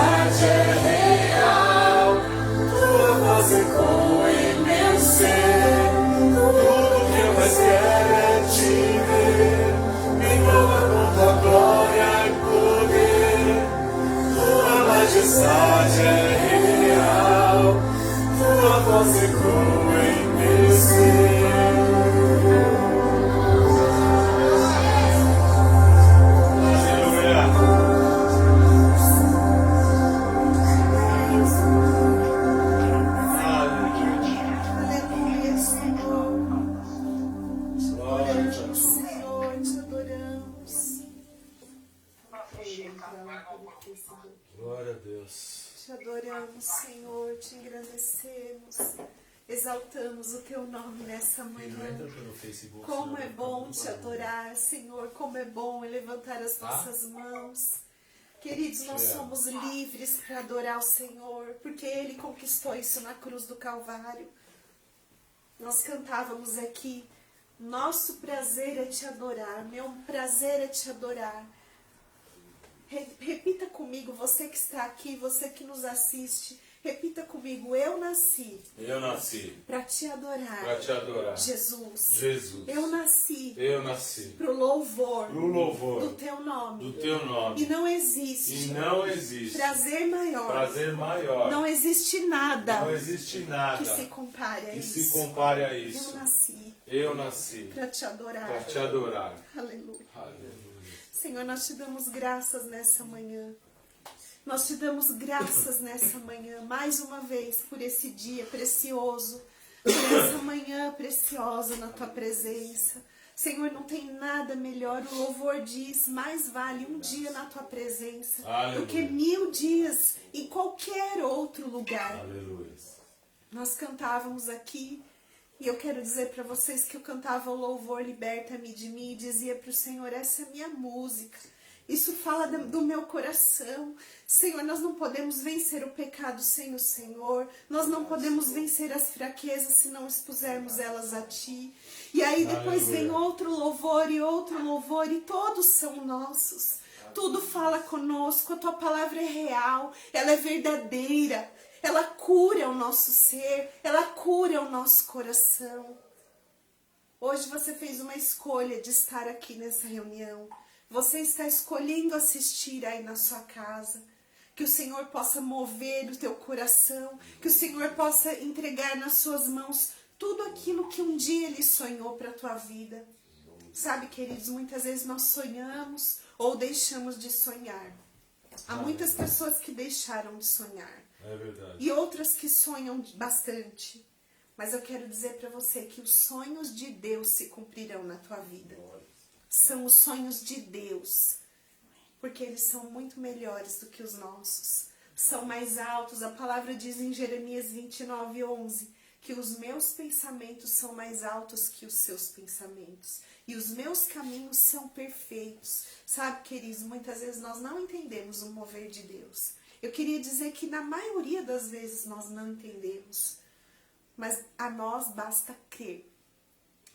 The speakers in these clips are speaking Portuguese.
majestade é real, tua voz ecoa em meu ser. Tudo que eu mais quero é te ver, me envolva com tua glória e poder. Tua majestade é real, tua voz ecoa em meu ser. Glória a Deus. Te adoramos, Senhor, te engrandecemos, exaltamos o teu nome nessa manhã. Como é bom te adorar, Senhor, como é bom levantar as nossas mãos. Queridos, nós somos livres para adorar o Senhor, porque Ele conquistou isso na cruz do Calvário. Nós cantávamos aqui, nosso prazer é te adorar, meu prazer é te adorar. Repita comigo, você que está aqui, você que nos assiste, repita comigo, eu nasci para te adorar, Jesus, eu nasci para o louvor do teu nome, e não existe prazer maior, não existe nada que se compare a isso, eu nasci para te adorar, aleluia. Senhor, nós te damos graças nessa manhã. Nós te damos graças nessa manhã, mais uma vez, por esse dia precioso, por essa manhã preciosa na tua presença. Senhor, não tem nada melhor, o louvor diz, mais vale um dia na tua presença do que 1000 dias em qualquer outro lugar. Aleluia. Nós cantávamos aqui, e eu quero dizer para vocês que eu cantava o louvor Liberta-me de mim e dizia para o Senhor, essa é a minha música. Isso fala do meu coração. Senhor, nós não podemos vencer o pecado sem o Senhor. Nós não podemos vencer as fraquezas se não expusermos elas a Ti. E aí depois vem outro louvor e todos são nossos. Tudo fala conosco, a Tua palavra é real, ela é verdadeira. Ela cura o nosso ser, ela cura o nosso coração. Hoje você fez uma escolha de estar aqui nessa reunião. Você está escolhendo assistir aí na sua casa. Que o Senhor possa mover o teu coração, que o Senhor possa entregar nas suas mãos tudo aquilo que um dia Ele sonhou para a tua vida. Sabe, queridos, muitas vezes nós sonhamos ou deixamos de sonhar. Há muitas pessoas que deixaram de sonhar. É verdade. E outras que sonham bastante. Mas eu quero dizer para você que os sonhos de Deus se cumprirão na tua vida. São os sonhos de Deus. Porque eles são muito melhores do que os nossos. São mais altos. A palavra diz em Jeremias 29:11 que os meus pensamentos são mais altos que os seus pensamentos. E os meus caminhos são perfeitos. Sabe, queridos, muitas vezes nós não entendemos o mover de Deus. Eu queria dizer que na maioria das vezes nós não entendemos, mas a nós basta crer,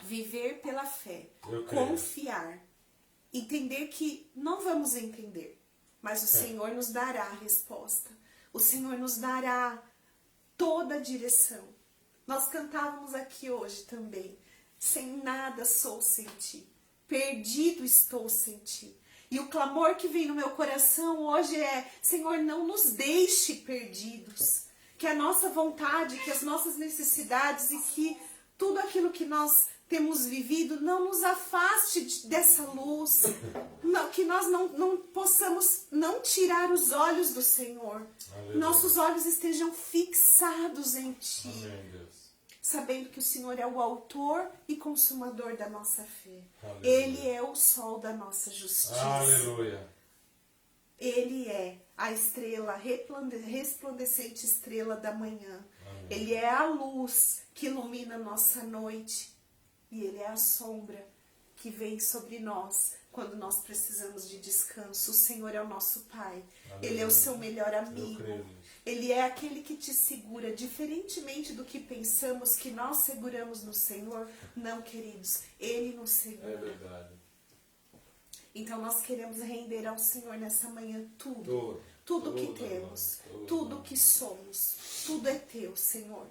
viver pela fé, confiar, entender que não vamos entender, mas o Senhor nos dará a resposta, o Senhor nos dará toda a direção. Nós cantávamos aqui hoje também, sem nada sou sem ti, perdido estou sem ti. E o clamor que vem no meu coração hoje é, Senhor, não nos deixe perdidos. Que a nossa vontade, que as nossas necessidades e que tudo aquilo que nós temos vivido não nos afaste dessa luz. Não, que nós não possamos não tirar os olhos do Senhor. Aleluia. Nossos olhos estejam fixados em Ti. Amém, Deus. Sabendo que o Senhor é o autor e consumador da nossa fé. Aleluia. Ele é o sol da nossa justiça. Aleluia. Ele é a estrela, resplandecente estrela da manhã. Amém. Ele é a luz que ilumina a nossa noite. E Ele é a sombra que vem sobre nós quando nós precisamos de descanso. O Senhor é o nosso Pai. Aleluia. Ele é o seu melhor amigo. Ele é aquele que te segura, diferentemente do que pensamos que nós seguramos no Senhor. Não, queridos, Ele nos segura. É verdade. Então nós queremos render ao Senhor nessa manhã tudo. tudo que Tudo, temos, irmão, tudo que somos, tudo é teu, Senhor.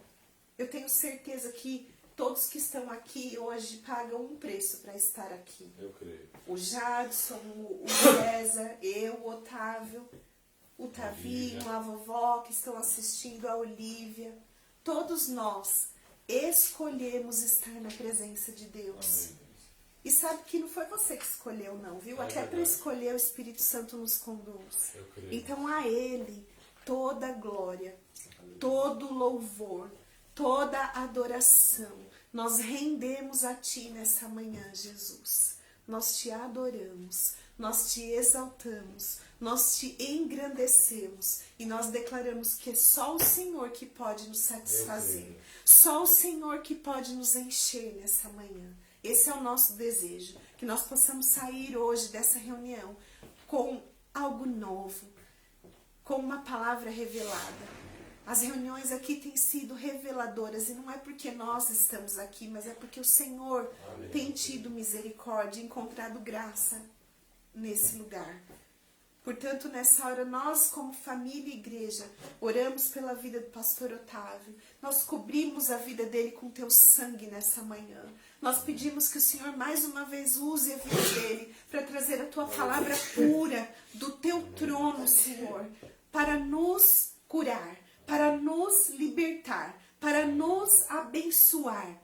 Eu tenho certeza que todos que estão aqui hoje pagam um preço para estar aqui. Eu creio. O Jadson, o César, eu, o Otávio, o Tavinho, a vovó que estão assistindo, a Olívia. Todos nós escolhemos estar na presença de Deus. Amém. E sabe que não foi você que escolheu não, viu? É Até para verdade. escolher o Espírito Santo nos conduz. Eu creio. Então a Ele toda a glória, todo o louvor, toda a adoração. Nós rendemos a Ti nessa manhã, Jesus. Nós Te adoramos, nós Te exaltamos, nós Te engrandecemos e nós declaramos que é só o Senhor que pode nos satisfazer. Só o Senhor que pode nos encher nessa manhã. Esse é o nosso desejo, que nós possamos sair hoje dessa reunião com algo novo, com uma palavra revelada. As reuniões aqui têm sido reveladoras e não é porque nós estamos aqui, mas é porque o Senhor tem tido misericórdia, encontrado graça nesse lugar. Portanto, nessa hora, nós como família e igreja, oramos pela vida do pastor Otávio. Nós cobrimos a vida dele com teu sangue nessa manhã. Nós pedimos que o Senhor mais uma vez use a vida dele para trazer a tua palavra pura do teu trono, Senhor, para nos curar, para nos libertar, para nos abençoar.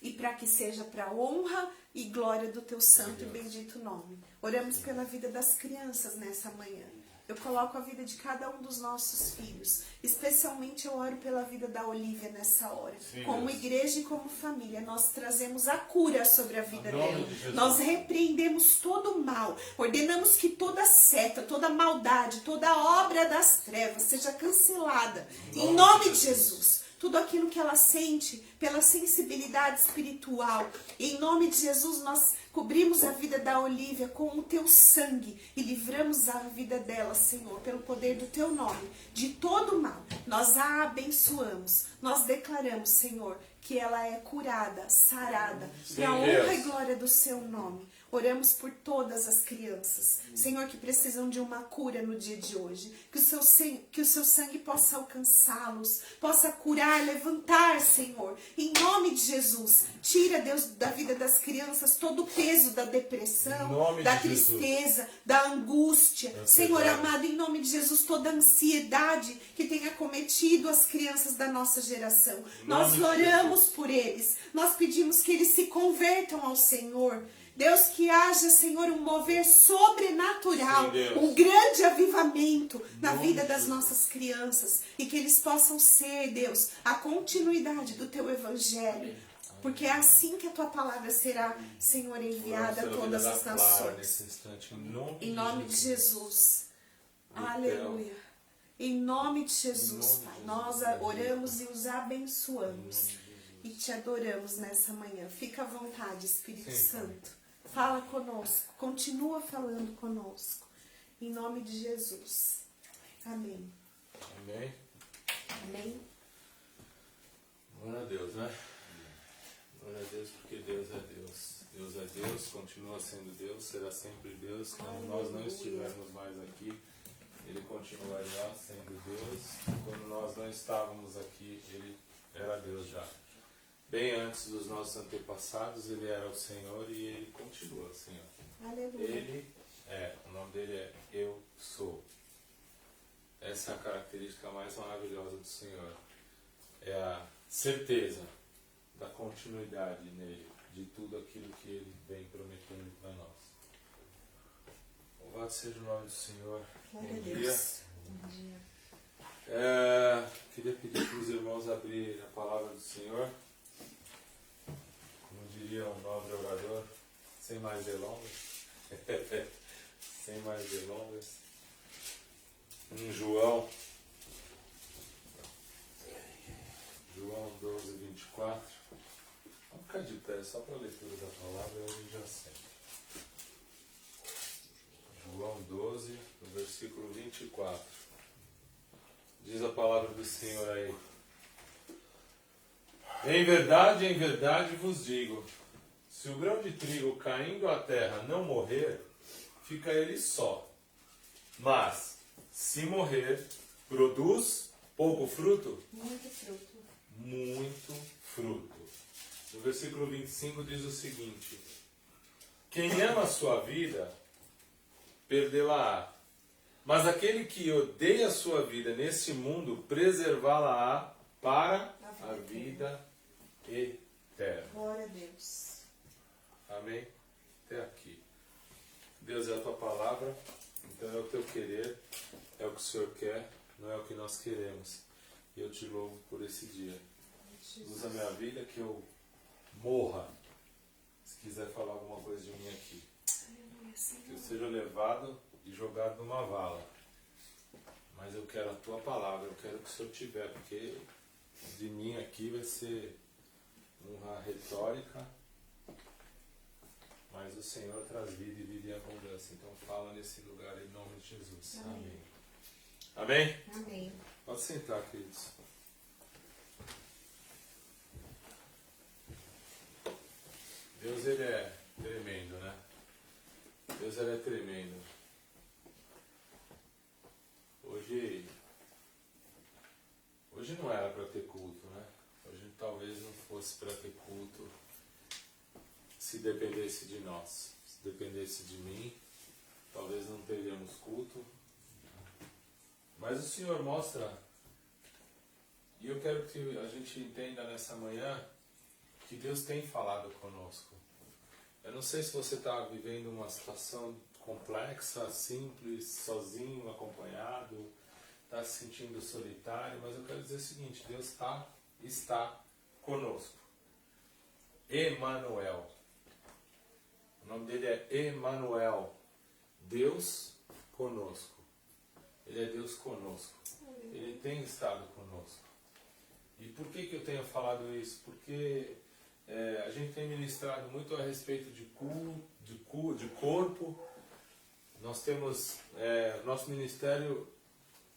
E para que seja para a honra e glória do teu santo e bendito nome. Oramos pela vida das crianças nessa manhã. Eu coloco a vida de cada um dos nossos filhos. Especialmente eu oro pela vida da Olívia nessa hora. Sim, como Deus. igreja e como família, nós trazemos a cura sobre a vida Em nome dela. de Jesus. Nós repreendemos todo o mal. Ordenamos que toda seta, toda maldade, toda obra das trevas seja cancelada. Em nome de Jesus. Tudo aquilo que ela sente pela sensibilidade espiritual. Em nome de Jesus, nós cobrimos a vida da Olívia com o teu sangue e livramos a vida dela, Senhor, pelo poder do teu nome, de todo o mal. Nós a abençoamos. Nós declaramos, Senhor, que ela é curada, sarada, para a honra e glória do seu nome. Oramos por todas as crianças, Senhor, que precisam de uma cura no dia de hoje. Que o seu sangue possa alcançá-los, possa curar, levantar, Senhor. Em nome de Jesus, tira, Deus, da vida das crianças todo o peso da depressão, da tristeza, da angústia. Senhor amado, em nome de Jesus, toda a ansiedade que tenha cometido as crianças da nossa geração. Nós oramos por eles, nós pedimos que eles se convertam ao Senhor. Deus, que haja, Senhor, um mover sobrenatural, um grande avivamento na vida das nossas crianças e que eles possam ser, Deus, a continuidade do teu evangelho, porque é assim que a tua palavra será, Senhor, enviada a todas as nações. Em nome de Jesus. Aleluia. Em nome de Jesus, Pai, nós oramos e os abençoamos e te adoramos nessa manhã. Fica à vontade, Espírito Santo. Fala conosco, continua falando conosco. Em nome de Jesus. Amém. Amém. Amém. Glória a Deus, né? Glória a Deus, porque Deus é Deus. Deus é Deus, continua sendo Deus, será sempre Deus. Quando nós não estivermos mais aqui, Ele continuará sendo Deus. Quando nós não estávamos aqui, Ele era Deus já. Bem antes dos nossos antepassados, Ele era o Senhor e Ele continua Senhor. Aleluia. Ele o nome dele é Eu Sou. Essa é a característica mais maravilhosa do Senhor. É a certeza da continuidade nele, de tudo aquilo que Ele vem prometendo para nós. Louvado seja o nome do Senhor. Glória a Bom Deus. dia. Bom dia. Queria pedir para os irmãos abrir a palavra do Senhor. Como diria um nobre orador, sem mais delongas. Sem mais delongas. Em João 12, 24. Vamos ficar de pé só para a leitura da palavra e a gente já segue. João 12, no versículo 24. Diz a palavra do Senhor aí. Em verdade vos digo, se o grão de trigo caindo à terra não morrer, fica ele só. Mas, se morrer, produz pouco fruto? Muito fruto. Muito fruto. No versículo 25 diz o seguinte: quem ama a sua vida, perdê-la-á. Mas aquele que odeia a sua vida nesse mundo, preservá-la-á para a vida eterna. Glória a Deus. Amém? Até aqui. Deus, é a tua palavra, então é o teu querer, é o que o Senhor quer, não é o que nós queremos. E eu te louvo por esse dia. Usa a minha vida que eu morra. Se quiser falar alguma coisa de mim aqui. Que eu seja levado e jogado numa vala. Mas eu quero a tua palavra, eu quero que o Senhor tiver, porque de mim aqui vai ser uma retórica, mas o Senhor traz vida e vida em abundância. Então fala nesse lugar em nome de Jesus. Amém. Amém? Amém. Pode sentar, queridos. Deus, ele é tremendo, né? Deus, ele é tremendo. Hoje não era para ter culto, né? Hoje talvez não fosse para ter culto se dependesse de nós. Se dependesse de mim, talvez não teríamos culto. Mas o Senhor mostra, e eu quero que a gente entenda nessa manhã, que Deus tem falado conosco. Eu não sei se você está vivendo uma situação complexa, simples, sozinho, acompanhado, está se sentindo solitário, mas eu quero dizer o seguinte: Deus está conosco. Emanuel. O nome dele é Emanuel. Deus conosco. Ele é Deus conosco. Ele tem estado conosco. E por que eu tenho falado isso? Porque a gente tem ministrado muito a respeito de corpo. Nós temos, nosso ministério,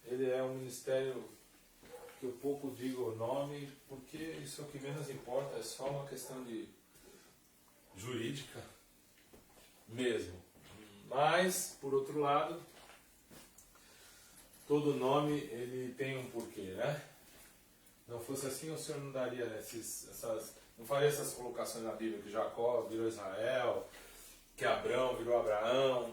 ele é um ministério que eu pouco digo o nome, porque isso é o que menos importa, é só uma questão de jurídica mesmo. Mas, por outro lado, todo nome ele tem um porquê, né? Não fosse assim, o Senhor não daria não faria essas colocações na Bíblia, que Jacó virou Israel, que Abrão virou Abraão,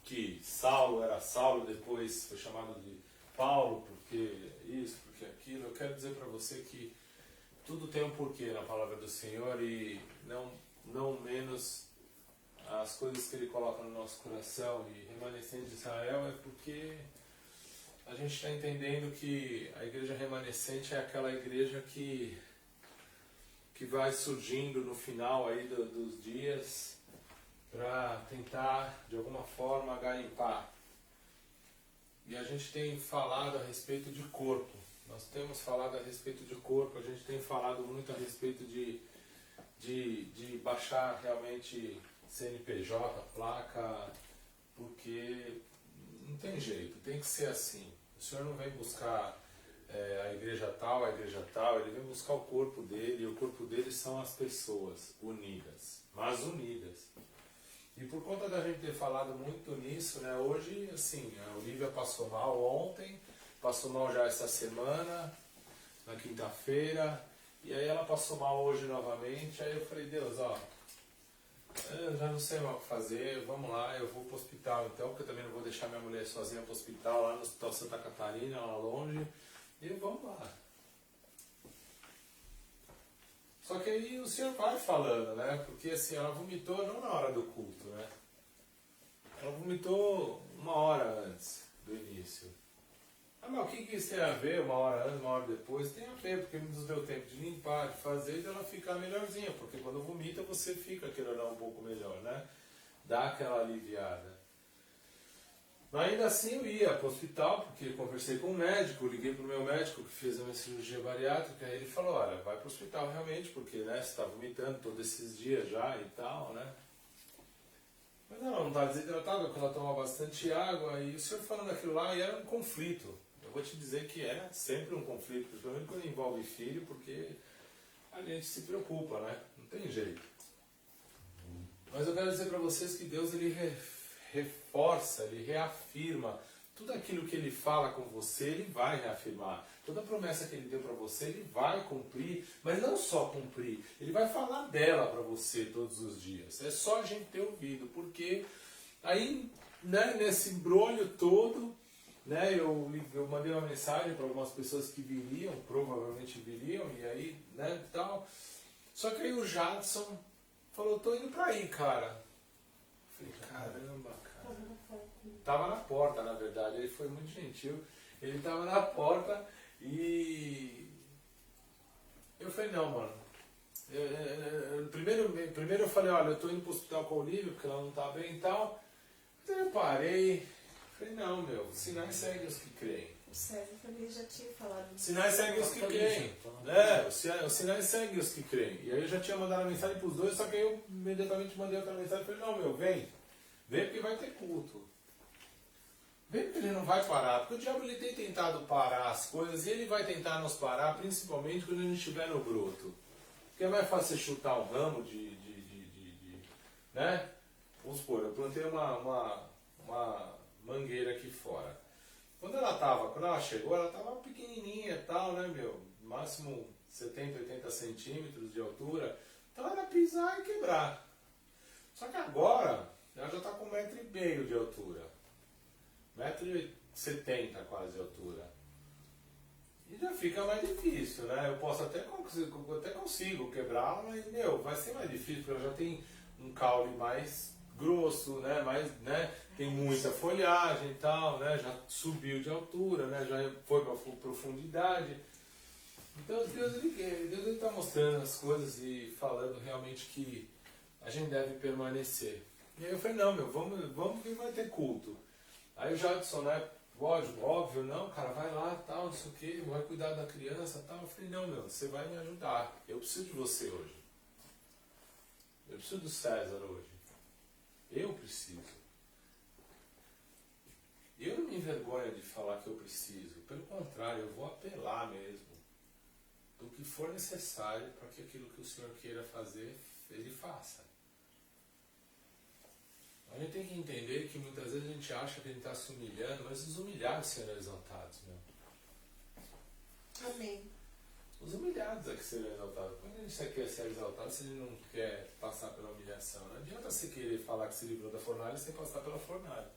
que Saulo era Saulo, depois foi chamado de Paulo, porque isso, porque aquilo. Eu quero dizer para você que tudo tem um porquê na palavra do Senhor, e não menos as coisas que Ele coloca no nosso coração. E remanescente de Israel é porque a gente está entendendo que a igreja remanescente é aquela igreja que vai surgindo no final aí dos dias para tentar de alguma forma garimpar. E a gente tem falado a respeito de corpo. Nós temos falado a respeito de corpo, a gente tem falado muito a respeito de baixar realmente CNPJ, placa, porque não tem jeito, tem que ser assim. O Senhor não vem buscar a igreja tal, ele vem buscar o corpo dele, e o corpo dele são as pessoas unidas, mas unidas. E por conta da gente ter falado muito nisso, né, hoje, assim, a Olivia passou mal ontem, passou mal já essa semana, na quinta-feira, e aí ela passou mal hoje novamente. Aí eu falei: Deus, eu já não sei mais o que fazer, vamos lá, eu vou pro hospital então, porque eu também não vou deixar minha mulher sozinha pro hospital, lá no Hospital Santa Catarina, lá longe, e vamos lá. Só que aí o Senhor vai falando, né? Porque assim, ela vomitou não na hora do culto, né? Ela vomitou uma hora antes do início. Mas o que isso tem a ver, uma hora antes, uma hora depois? Tem a ver, porque nos deu tempo de limpar, de fazer, e dela ficar melhorzinha. Porque quando vomita, você fica querendo um pouco melhor, né? Dá aquela aliviada. Mas ainda assim eu ia para o hospital, porque eu conversei com o médico, liguei para o meu médico que fez a minha cirurgia bariátrica, e ele falou: olha, vai para o hospital realmente, porque né, você está vomitando todos esses dias já e tal, né? Mas ela não estava desidratada, porque ela tomava bastante água, e o senhor falando aquilo lá, e era um conflito. Eu vou te dizer que é sempre um conflito, principalmente quando envolve filho, porque a gente se preocupa, né? Não tem jeito. Mas eu quero dizer para vocês que Deus, ele reforça, ele reafirma tudo aquilo que ele fala com você, ele vai reafirmar. Toda promessa que ele deu para você, ele vai cumprir, mas não só cumprir, ele vai falar dela para você todos os dias. É só a gente ter ouvido, porque aí, né, nesse embrolho todo, né, eu mandei uma mensagem para algumas pessoas que viriam, provavelmente viriam, e aí, né, tal. Só que aí o Jadson falou, tô indo pra aí, cara. Eu falei, caramba, cara. Tava na porta, na verdade, ele foi muito gentil. Ele tava na porta e eu falei, não, mano. Primeiro eu falei, olha, eu tô indo pro hospital com a Olivia, porque ela não tá bem e tal. Então eu parei, falei, não, meu, sinais seguem os que creem. O César também já tinha falado. Sinais seguem os que creem. Os sinais seguem os que creem. E aí eu já tinha mandado a mensagem pros dois, só que aí eu imediatamente mandei outra mensagem e falei, não, meu, vem. Vem porque vai ter culto. Vem porque ele não vai parar. Porque o diabo ele tem tentado parar as coisas e ele vai tentar nos parar, principalmente quando a gente estiver no broto. Porque é mais fácil você chutar um ramo né? Vamos supor, eu plantei uma mangueira aqui fora. Quando ela chegou, ela estava pequenininha e tal, né, meu? Máximo 70, 80 centímetros de altura. Então ela ia pisar e quebrar. Só que agora, ela já está com 1,5 m de altura. 1,70 m quase de altura. E já fica mais difícil, né? Eu posso até consigo quebrar, mas, meu, vai ser mais difícil, porque ela já tem um caule mais grosso, né? Né? Tem muita folhagem e tal, né? Já subiu de altura, né? Já foi para profundidade. Então Deus ele está mostrando as coisas e falando realmente que a gente deve permanecer. E aí eu falei, não, meu, vamos que vai ter culto. Aí o Jadson, né? Óbvio, não, cara, vai lá, tal, não sei o que, vai cuidar da criança, tal. Eu falei, não, meu, você vai me ajudar. Eu preciso de você hoje. Eu preciso do César hoje. Eu preciso. Eu não me envergonho de falar que eu preciso. Pelo contrário, eu vou apelar mesmo. Do que for necessário para que aquilo que o Senhor queira fazer, Ele faça. A gente tem que entender que muitas vezes a gente acha que a gente está se humilhando, mas os humilhados serão exaltados, meu. Amém. Os humilhados é que serão exaltados. Quando a gente quer ser exaltado, se ele não quer passar pela humilhação, não adianta você querer falar que se livrou da fornalha sem passar pela fornalha.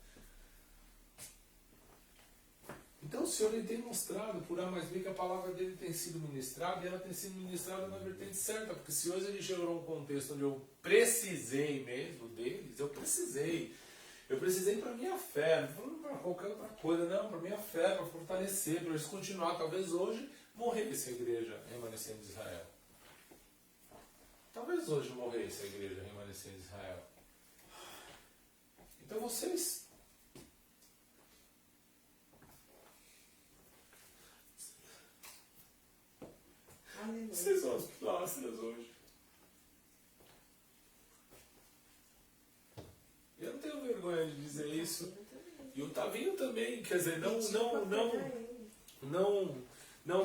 Então o Senhor ele tem mostrado por A mais B que a palavra dele tem sido ministrada e ela tem sido ministrada na vertente certa, porque se hoje ele gerou um contexto onde eu precisei mesmo deles, eu precisei para minha fé, não falando para qualquer outra coisa, não, para minha fé, para fortalecer, para eles continuar, talvez hoje morresse a igreja remanescente de Israel. Talvez hoje morresse a igreja remanescente de Israel. Então vocês Aleluia. são as pilastras hoje. Eu não tenho vergonha de dizer isso. E o Tavinho também, quer dizer, não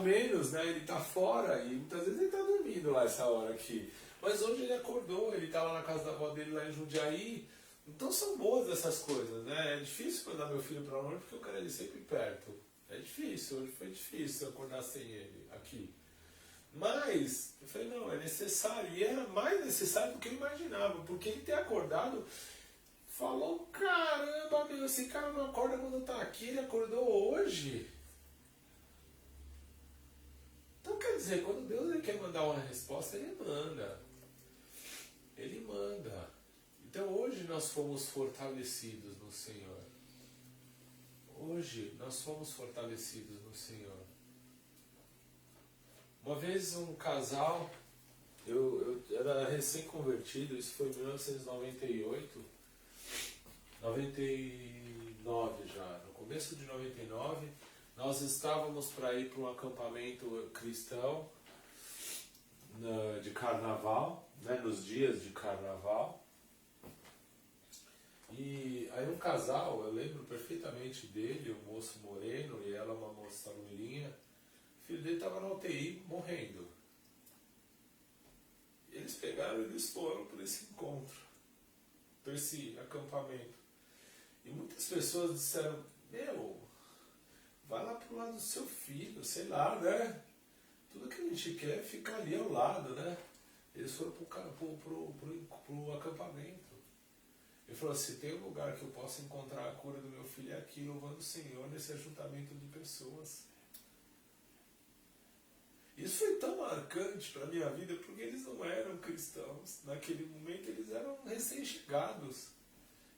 menos, né? Ele tá fora e muitas vezes ele tá dormindo lá essa hora aqui. Mas hoje ele acordou, ele tá lá na casa da avó dele lá em Jundiaí. Então são boas essas coisas, né? É difícil mandar meu filho para longe porque eu quero ele sempre perto. É difícil, hoje foi difícil acordar sem ele aqui. Mas, eu falei, não, é necessário. E era mais necessário do que eu imaginava. Porque ele ter acordado, falou, caramba, meu, esse cara não acorda quando tá aqui, ele acordou hoje. Então quer dizer, quando Deus ele quer mandar uma resposta, Ele manda. Ele manda. Então hoje nós fomos fortalecidos no Senhor. Hoje nós fomos fortalecidos no Senhor. Uma vez um casal, eu era recém-convertido, isso foi em 1998, 99 já, no começo de 99, nós estávamos para ir para um acampamento cristão de carnaval, né, nos dias de carnaval. E aí um casal, eu lembro perfeitamente dele, um moço moreno e ela uma moça loirinha. O filho dele estava na UTI morrendo. E eles pegaram e eles foram para esse encontro, para esse acampamento. E muitas pessoas disseram, meu, vai lá pro lado do seu filho, sei lá, né? Tudo que a gente quer é ficar ali ao lado, né? Eles foram pro acampamento. Ele falou assim, tem um lugar que eu posso encontrar a cura do meu filho é aqui, louvando o Senhor, nesse ajuntamento de pessoas. Isso foi tão marcante para a minha vida, porque eles não eram cristãos. Naquele momento eles eram recém-chegados.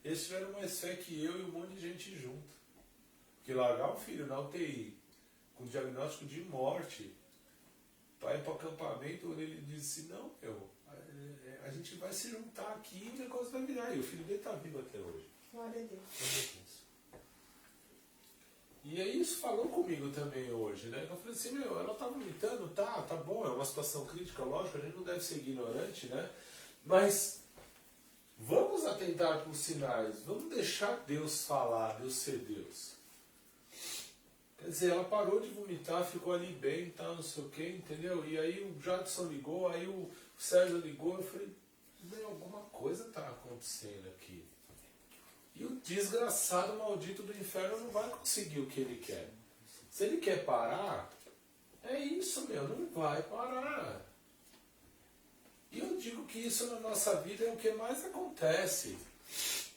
Eles tiveram mais fé que eu e um monte de gente junto. Porque largar o filho na UTI, com diagnóstico de morte, para ir para o acampamento, onde ele disse, não, a gente vai se juntar aqui e o negócio vai virar. E o filho dele está vivo até hoje. Glória a Deus. E aí isso falou comigo também hoje, né? Eu falei assim, ela tá vomitando, tá bom, é uma situação crítica, lógico, a gente não deve ser ignorante, né? Mas vamos atentar para os sinais, vamos deixar Deus falar, Deus ser Deus. Quer dizer, ela parou de vomitar, ficou ali bem, tá, não sei o que, entendeu? E aí o Jadson ligou, aí o Sérgio ligou, eu falei, alguma coisa tá acontecendo aqui. E o desgraçado maldito do inferno não vai conseguir o que ele quer. Se ele quer parar, é isso, não vai parar. E eu digo que isso na nossa vida é o que mais acontece.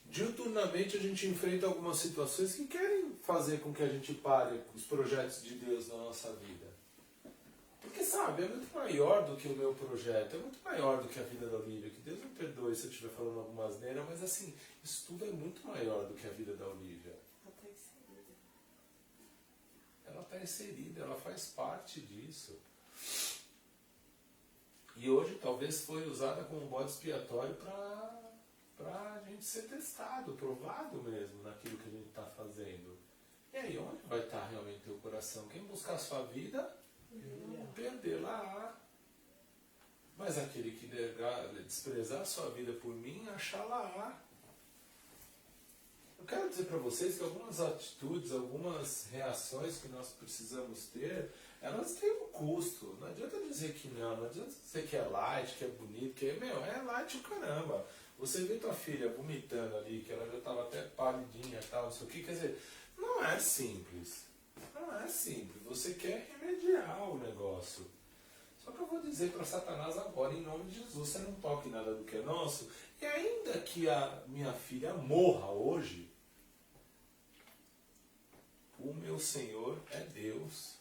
Diuturnamente a gente enfrenta algumas situações que querem fazer com que a gente pare os projetos de Deus na nossa vida. Porque, sabe, é muito maior do que o meu projeto, é muito maior do que a vida da Olivia. Que Deus me perdoe se eu estiver falando alguma asneira, mas assim, isso tudo é muito maior do que a vida da Olivia. Ela está inserida, ela faz parte disso. E hoje talvez foi usada como bode expiatório para a gente ser testado, provado mesmo naquilo que a gente está fazendo. E aí, onde vai estar realmente teu coração? Quem buscar a sua vida, perder lá. Mas aquele que desprezar a sua vida por mim, achar lá. Eu quero dizer para vocês que algumas atitudes, algumas reações que nós precisamos ter, elas têm um custo. Não adianta dizer que não adianta dizer que é light, que é bonito, que é light o caramba. Você vê tua filha vomitando ali, que ela já estava até palidinha e tal, não sei o que, quer dizer, não é simples. Não é simples. Você quer remediar o negócio. Só que eu vou dizer para Satanás agora, em nome de Jesus, você não toque nada do que é nosso. E ainda que a minha filha morra hoje, o meu Senhor é Deus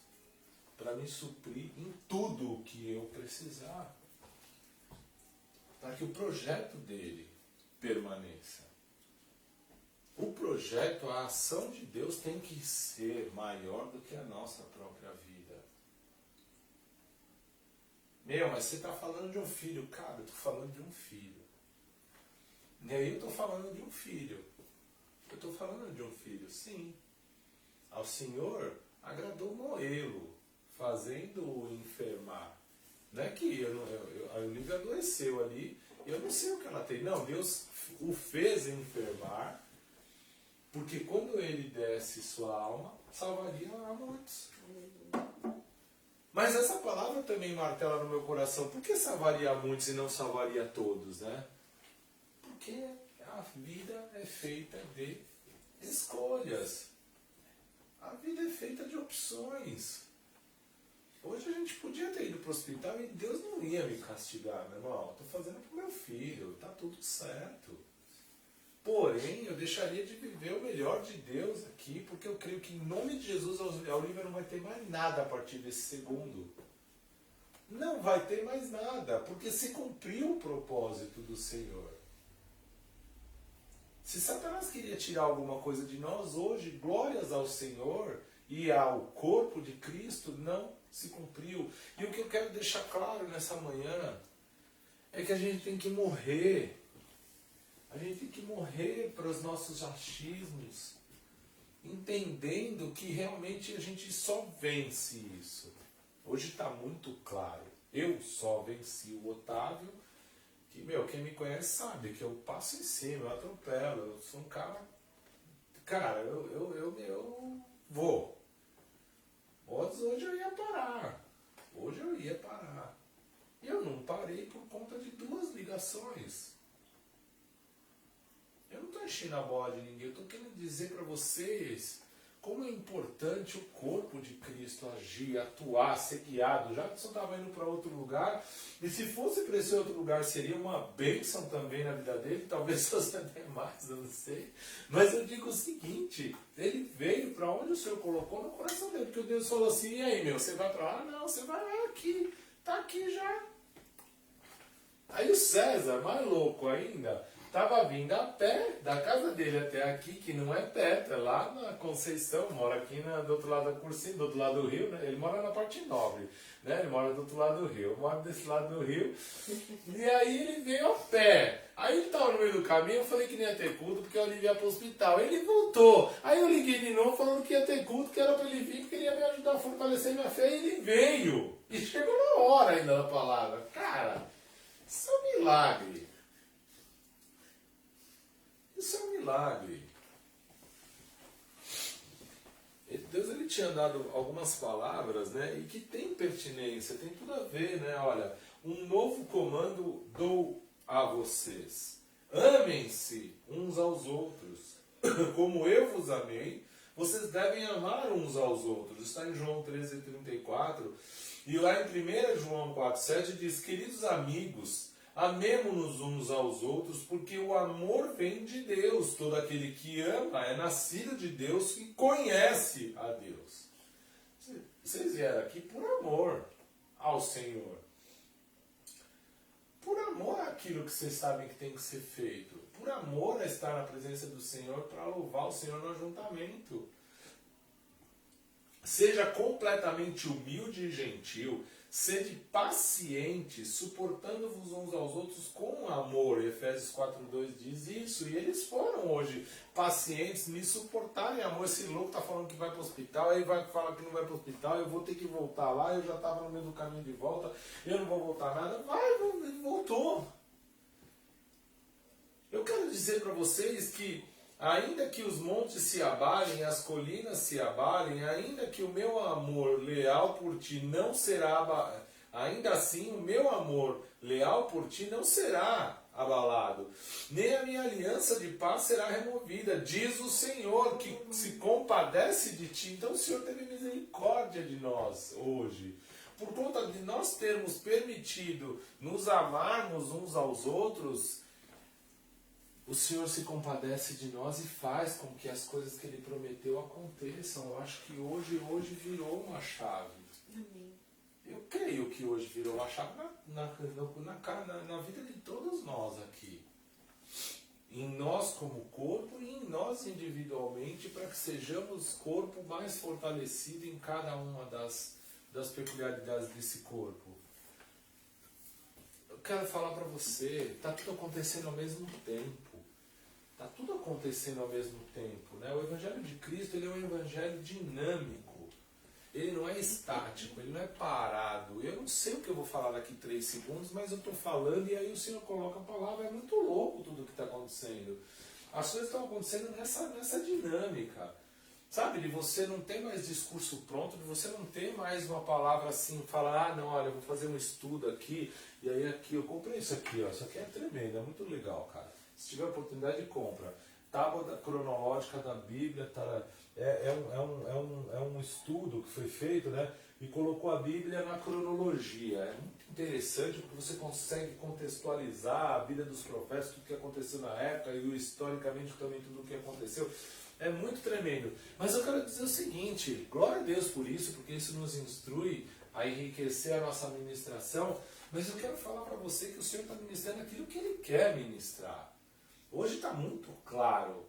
para me suprir em tudo o que eu precisar. Para que o projeto dele permaneça. O projeto, a ação de Deus tem que ser maior do que a nossa própria vida. Mas você está falando de um filho. Cara, eu estou falando de um filho. E aí eu estou falando de um filho. Eu estou falando de um filho, sim. Ao Senhor agradou moê-lo, fazendo-o enfermar. Não é que a Olivia adoeceu ali, eu não sei o que ela tem. Não, Deus o fez enfermar, porque quando ele desse sua alma, salvaria a muitos. Mas essa palavra também martela no meu coração. Por que salvaria a muitos e não salvaria a todos, né? Porque a vida é feita de escolhas. A vida é feita de opções. Hoje a gente podia ter ido para o hospital e Deus não ia me castigar, meu irmão. Estou fazendo para o meu filho, está tudo certo. Porém, eu deixaria de viver o melhor de Deus aqui, porque eu creio que em nome de Jesus a Olivia não vai ter mais nada a partir desse segundo. Não vai ter mais nada, porque se cumpriu o propósito do Senhor. Se Satanás queria tirar alguma coisa de nós hoje, glórias ao Senhor e ao corpo de Cristo, não se cumpriu. E o que eu quero deixar claro nessa manhã é que a gente tem que morrer. A gente tem que morrer para os nossos achismos, entendendo que realmente a gente só vence isso. Hoje está muito claro. Eu só venci o Otávio, que, quem me conhece sabe que eu passo em cima, eu atropelo, eu sou um cara... Cara, eu vou. Hoje eu ia parar. Hoje eu ia parar. E eu não parei por conta de 2 ligações. Eu não estou enchendo a bola de ninguém, eu estou querendo dizer para vocês como é importante o corpo de Cristo agir, atuar, ser guiado. Jadson estava indo para outro lugar, e se fosse para esse outro lugar seria uma bênção também na vida dele, talvez fosse até mais, eu não sei. Mas eu digo o seguinte, ele veio para onde o Senhor colocou no coração dele, porque Deus falou assim, e aí meu, você vai para lá? Não, você vai lá aqui, tá aqui já. Aí o César, mais louco ainda, estava vindo a pé da casa dele até aqui, que não é perto, é lá na Conceição, mora aqui do outro lado da Cursinho, do outro lado do rio, né? Ele mora na parte nobre, né? Ele mora do outro lado do rio, eu moro desse lado do rio. E aí ele veio a pé. Aí ele estava no meio do caminho, eu falei que não ia ter culto, porque eu ia para o hospital. Ele voltou. Aí eu liguei de novo falando que ia ter culto, que era para ele vir, porque ele ia me ajudar a fortalecer minha fé. E ele veio. E chegou na hora ainda da palavra. Cara, isso é um milagre. Isso é um milagre. Deus ele tinha dado algumas palavras, né, e que tem pertinência, tem tudo a ver, né? Olha, um novo comando dou a vocês. Amem-se uns aos outros. Como eu vos amei, vocês devem amar uns aos outros. Está em João 13:34. E lá em 1 João 4:7 diz, queridos amigos, amemo-nos uns aos outros, porque o amor vem de Deus. Todo aquele que ama é nascido de Deus e conhece a Deus. Vocês vieram aqui por amor ao Senhor. Por amor àquilo que vocês sabem que tem que ser feito. Por amor a estar na presença do Senhor para louvar o Senhor no ajuntamento. Seja completamente humilde e gentil. Sede pacientes, suportando-vos uns aos outros com amor. Efésios 4:2 diz isso. E eles foram hoje pacientes, me suportarem amor. Esse louco está falando que vai para o hospital, aí vai falar que não vai para o hospital, eu vou ter que voltar lá, eu já estava no meio do caminho de volta, eu não vou voltar nada. Ele voltou. Eu quero dizer para vocês que ainda que os montes se abalem, as colinas se abalem, ainda que o meu amor leal por ti não será abalado, ainda assim o meu amor leal por ti não será abalado, nem a minha aliança de paz será removida, diz o Senhor, que se compadece de ti. Então o Senhor teve misericórdia de nós hoje, por conta de nós termos permitido nos amarmos uns aos outros. O Senhor se compadece de nós e faz com que as coisas que Ele prometeu aconteçam. Eu acho que hoje virou uma chave. Amém. Eu creio que hoje virou uma chave na vida de todos nós aqui. Em nós como corpo e em nós individualmente, para que sejamos corpo mais fortalecido em cada uma das peculiaridades desse corpo. Eu quero falar para você, está tudo acontecendo ao mesmo tempo. Está tudo acontecendo ao mesmo tempo, né? O Evangelho de Cristo ele é um evangelho dinâmico. Ele não é estático, ele não é parado. Eu não sei o que eu vou falar daqui 3 segundos, mas eu estou falando e aí o Senhor coloca a palavra. É muito louco tudo o que está acontecendo. As coisas estão acontecendo nessa dinâmica. Sabe, de você não ter mais discurso pronto, de você não ter mais uma palavra assim, falar, ah, não, olha, eu vou fazer um estudo aqui, e aí aqui, eu comprei isso aqui, ó, isso aqui é tremendo, é muito legal, cara. Se tiver oportunidade, compra. Tábua cronológica da Bíblia, tá, é um estudo que foi feito, né, e colocou a Bíblia na cronologia. É muito interessante porque você consegue contextualizar a vida dos profetas, tudo que aconteceu na época, e historicamente também tudo o que aconteceu. É muito tremendo. Mas eu quero dizer o seguinte, glória a Deus por isso, porque isso nos instrui a enriquecer a nossa ministração, mas eu quero falar para você que o Senhor está ministrando aquilo que Ele quer ministrar. Hoje está muito claro.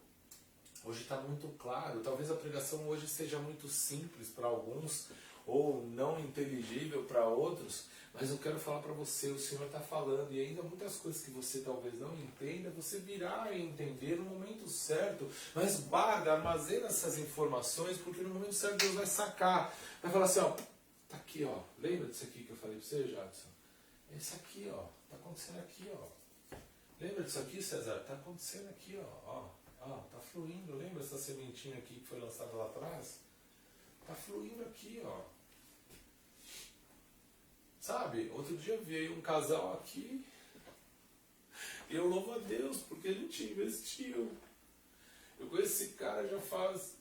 Hoje está muito claro. Talvez a pregação hoje seja muito simples para alguns, ou não inteligível para outros, mas eu quero falar para você, o Senhor está falando, e ainda muitas coisas que você talvez não entenda, você virá a entender no momento certo, mas guarda, armazena essas informações, porque no momento certo Deus vai sacar, vai falar assim, ó, tá aqui, ó, lembra disso aqui que eu falei para você, Jadson? Esse aqui, ó, tá acontecendo aqui, ó, lembra disso aqui, César? Tá acontecendo aqui, ó, tá fluindo, lembra essa sementinha aqui que foi lançada lá atrás? Tá fluindo aqui, ó. Sabe, outro dia veio um casal aqui, e eu louvo a Deus porque a gente investiu. Eu conheço esse cara já faz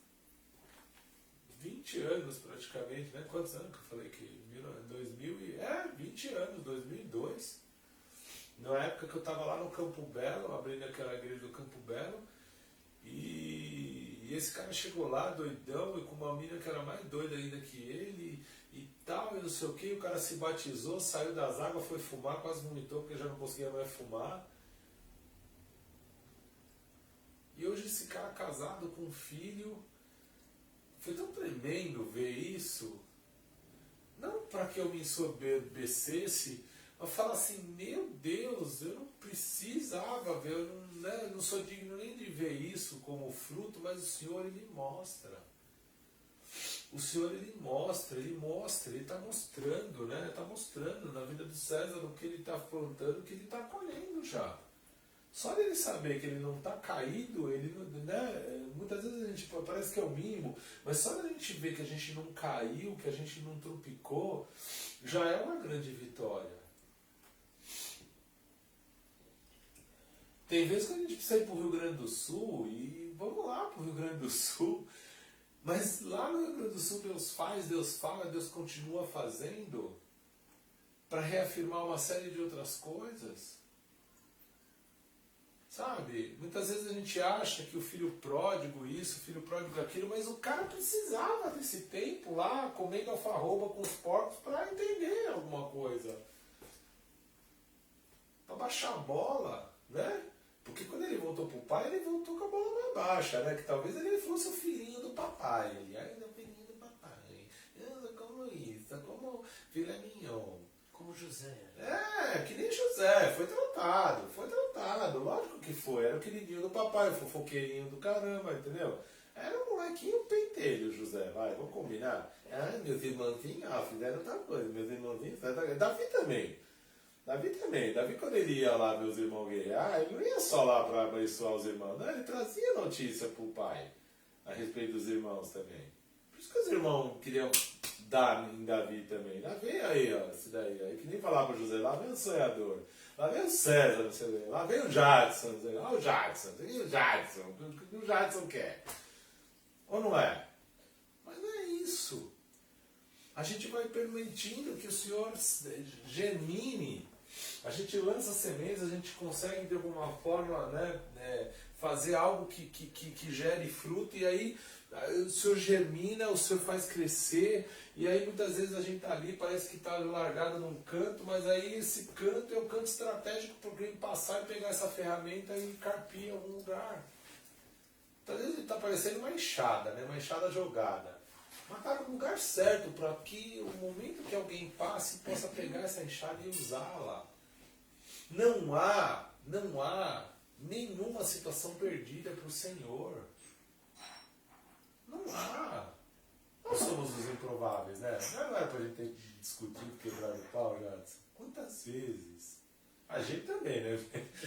20 anos praticamente, né? Quantos anos que eu falei que virou? 20 anos, 2002. Na época que eu estava lá no Campo Belo, abrindo aquela igreja do Campo Belo, e esse cara chegou lá doidão e com uma mina que era mais doida ainda que ele e tal, e não sei o que, o cara se batizou, saiu das águas, foi fumar, quase vomitou porque já não conseguia mais fumar. E hoje esse cara casado com um filho, foi tão tremendo ver isso, não para que eu me ensoberbecesse, mas falar assim, meu Deus, eu não precisava ver, eu não, né, não sou digno nem de ver isso como fruto, mas o Senhor, Ele mostra. O Senhor, Ele está mostrando, né? Está mostrando na vida do César o que ele está plantando, o que ele está colhendo já. Só dele saber que ele não está caído, ele, né? Muitas vezes a gente parece que é o mínimo, mas só da gente ver que a gente não caiu, que a gente não tropicou, já é uma grande vitória. Tem vezes que a gente precisa ir para o Rio Grande do Sul, e vamos lá para o Rio Grande do Sul, mas lá no Rio Grande do Sul Deus faz, Deus fala, Deus continua fazendo, para reafirmar uma série de outras coisas. Sabe? Muitas vezes a gente acha que o filho pródigo isso, o filho pródigo aquilo, mas o cara precisava desse tempo lá, comendo alfarroba com os porcos, para entender alguma coisa. Para baixar a bola, né? Porque quando ele voltou pro pai, ele voltou com a bola mais baixa, né? Que talvez ele fosse o filhinho do papai. Ele é o filhinho do papai. Eu como isso, como filé mignon. Como José. É, que nem José, foi tratado, lógico que foi, era o queridinho do papai, o fofoqueirinho do caramba, entendeu? Era um molequinho pentelho, José, vai, vamos combinar? Ah, meus irmãozinhos, fizeram outra coisa, meus irmãozinhos, Davi também, Davi quando ele ia lá ver os irmãos guerrear, ele não ia só lá para abençoar os irmãos, não, ele trazia notícia pro pai, a respeito dos irmãos também. Por isso que os irmãos queriam dar em Davi também. Lá vem aí, ó, esse daí. Aí que nem falar para José, lá vem o sonhador. Lá vem o César, não sei lá vem o Jadson. Olha o Jadson. E o Jadson? O que o Jadson quer? Ou não é? Mas não é isso. A gente vai permitindo que o Senhor germine. A gente lança sementes, a gente consegue de alguma forma, né, fazer algo que gere fruto, e aí o Senhor germina, o Senhor faz crescer, e aí muitas vezes a gente está ali, parece que está largado num canto, mas aí esse canto é um canto estratégico para alguém passar e pegar essa ferramenta e carpir em algum lugar. Às vezes está parecendo uma enxada, né? Uma enxada jogada. Mas está no lugar certo para que o momento que alguém passe possa pegar essa enxada e usá-la. Não há nenhuma situação perdida para o Senhor. Não há. Nós somos os improváveis, né? Não era para a gente ter discutido, quebrar o pau, Jadson. Quantas vezes? A gente também, né?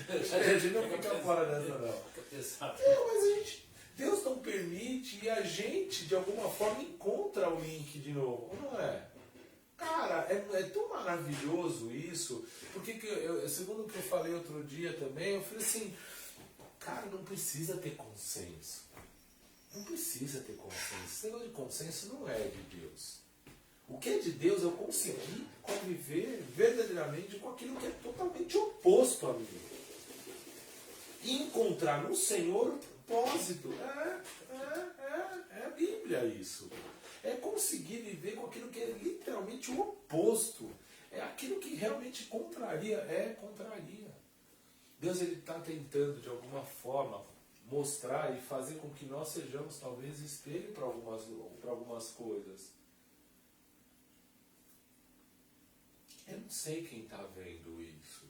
A gente não fica fora dessa, não. Mas Deus não permite, e a gente, de alguma forma, encontra o link de novo, não é? Cara, é tão maravilhoso isso, porque segundo o que eu falei outro dia também, eu falei assim, cara, não precisa ter consenso. Não precisa ter consenso. Esse negócio de consenso não é de Deus. O que é de Deus é eu conseguir conviver verdadeiramente com aquilo que é totalmente oposto a mim. E encontrar no Senhor o propósito. É a Bíblia isso. É conseguir viver com aquilo que é literalmente o oposto. É aquilo que realmente contraria. Deus está tentando de alguma forma mostrar e fazer com que nós sejamos talvez espelho para algumas coisas. Eu não sei quem está vendo isso.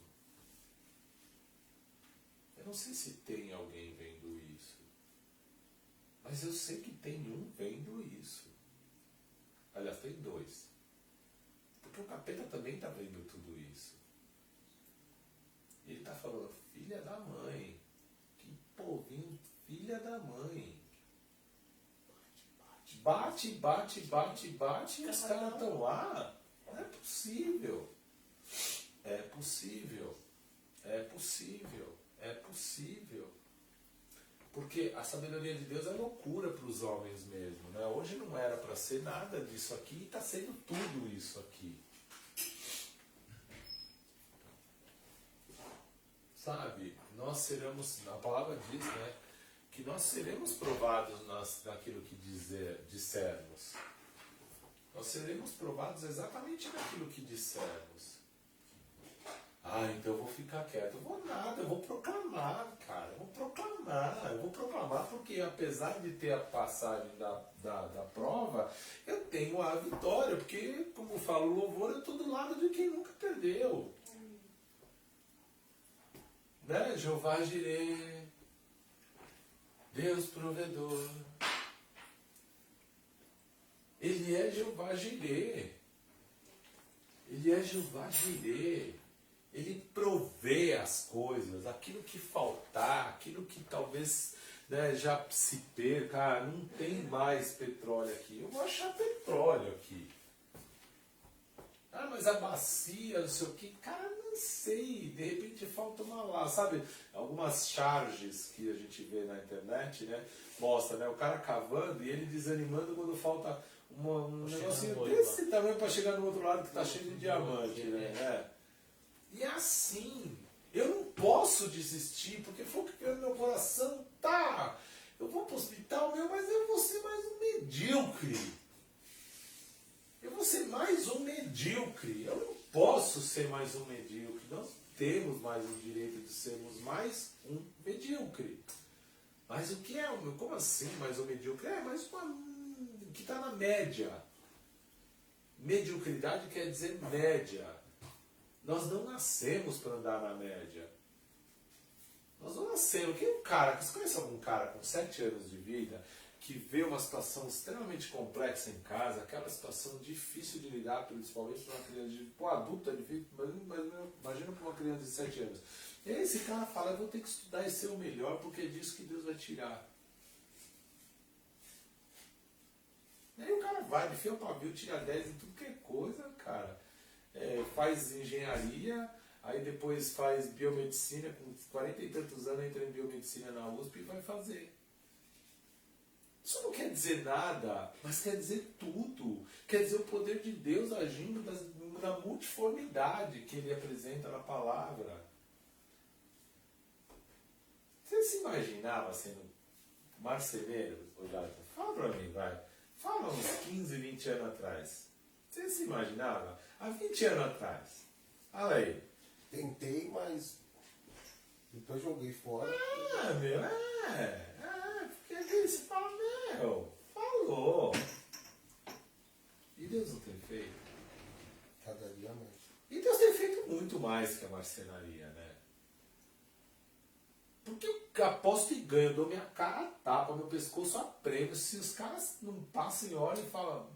Eu não sei se tem alguém vendo isso. Mas eu sei que tem um vendo isso. Aliás, tem dois. Porque o capeta também está vendo tudo isso. Ele está falando, filha da mãe. Que povinho, filha da mãe. Bate, e os caras estão lá. Não é possível. É possível. Porque a sabedoria de Deus é loucura para os homens mesmo, né? Hoje não era para ser nada disso aqui e está sendo tudo isso aqui. Sabe? Nós seremos, a palavra diz, né? Que nós seremos provados naquilo que dissermos. Nós seremos provados exatamente naquilo que dissermos. Ah, então eu vou ficar quieto. Eu vou nada, eu vou proclamar, cara. Eu vou proclamar porque apesar de ter a passagem da prova, eu tenho a vitória. Porque, como fala o louvor, eu estou do lado de quem nunca perdeu. Né? Jeová Jireh, Deus provedor. Ele é Jeová Jireh. Ele é Jeová Jireh. Ele provê as coisas, aquilo que faltar, aquilo que talvez, né, já se perca. Não tem mais petróleo aqui. Eu vou achar petróleo aqui. Ah, mas a bacia, não sei o que. Cara, não sei. De repente falta uma lá. Sabe, algumas charges que a gente vê na internet, né? Mostra, né? O cara cavando e ele desanimando quando falta um negocinho desse tamanho para chegar no outro lado que está cheio de diamante, né? E assim, eu não posso desistir, porque foi o que no meu coração, tá, eu vou para o hospital, mas eu vou ser mais um medíocre. Eu vou ser mais um medíocre. Eu não posso ser mais um medíocre. Nós temos mais o direito de sermos mais um medíocre. Mas o que é? Como assim mais um medíocre? É mais uma que está na média. Mediocridade quer dizer média. Nós não nascemos para andar na média. Nós não nascemos. Quem é um cara? Você conhece algum cara com 7 anos de vida que vê uma situação extremamente complexa em casa, aquela situação difícil de lidar, principalmente para uma criança de... Pô, adulto é difícil, mas imagina para uma criança de 7 anos. E aí esse cara fala, eu vou ter que estudar e ser o melhor, porque é disso que Deus vai tirar. E aí o cara vai, enfia o pavio, tira 10 em tudo que é coisa, cara. Faz engenharia, aí depois faz biomedicina, com 40 e tantos anos entra em biomedicina na USP e vai fazer. Isso não quer dizer nada, mas quer dizer tudo. Quer dizer o poder de Deus agindo na multiformidade que Ele apresenta na palavra. Você se imaginava sendo marceneiro? Fala pra mim, vai. Fala uns 15, 20 anos atrás. Você se imaginava? Há 20 anos atrás. Olha aí. Tentei, mas depois joguei fora. Ah, meu, porque aí você fala, falou. E Deus não tem feito? Cada dia mais. E Deus tem feito muito mais que a marcenaria, né? Porque eu aposto e ganho, eu dou minha cara a tapa, meu pescoço a prego. Se os caras não passam e olham e falam,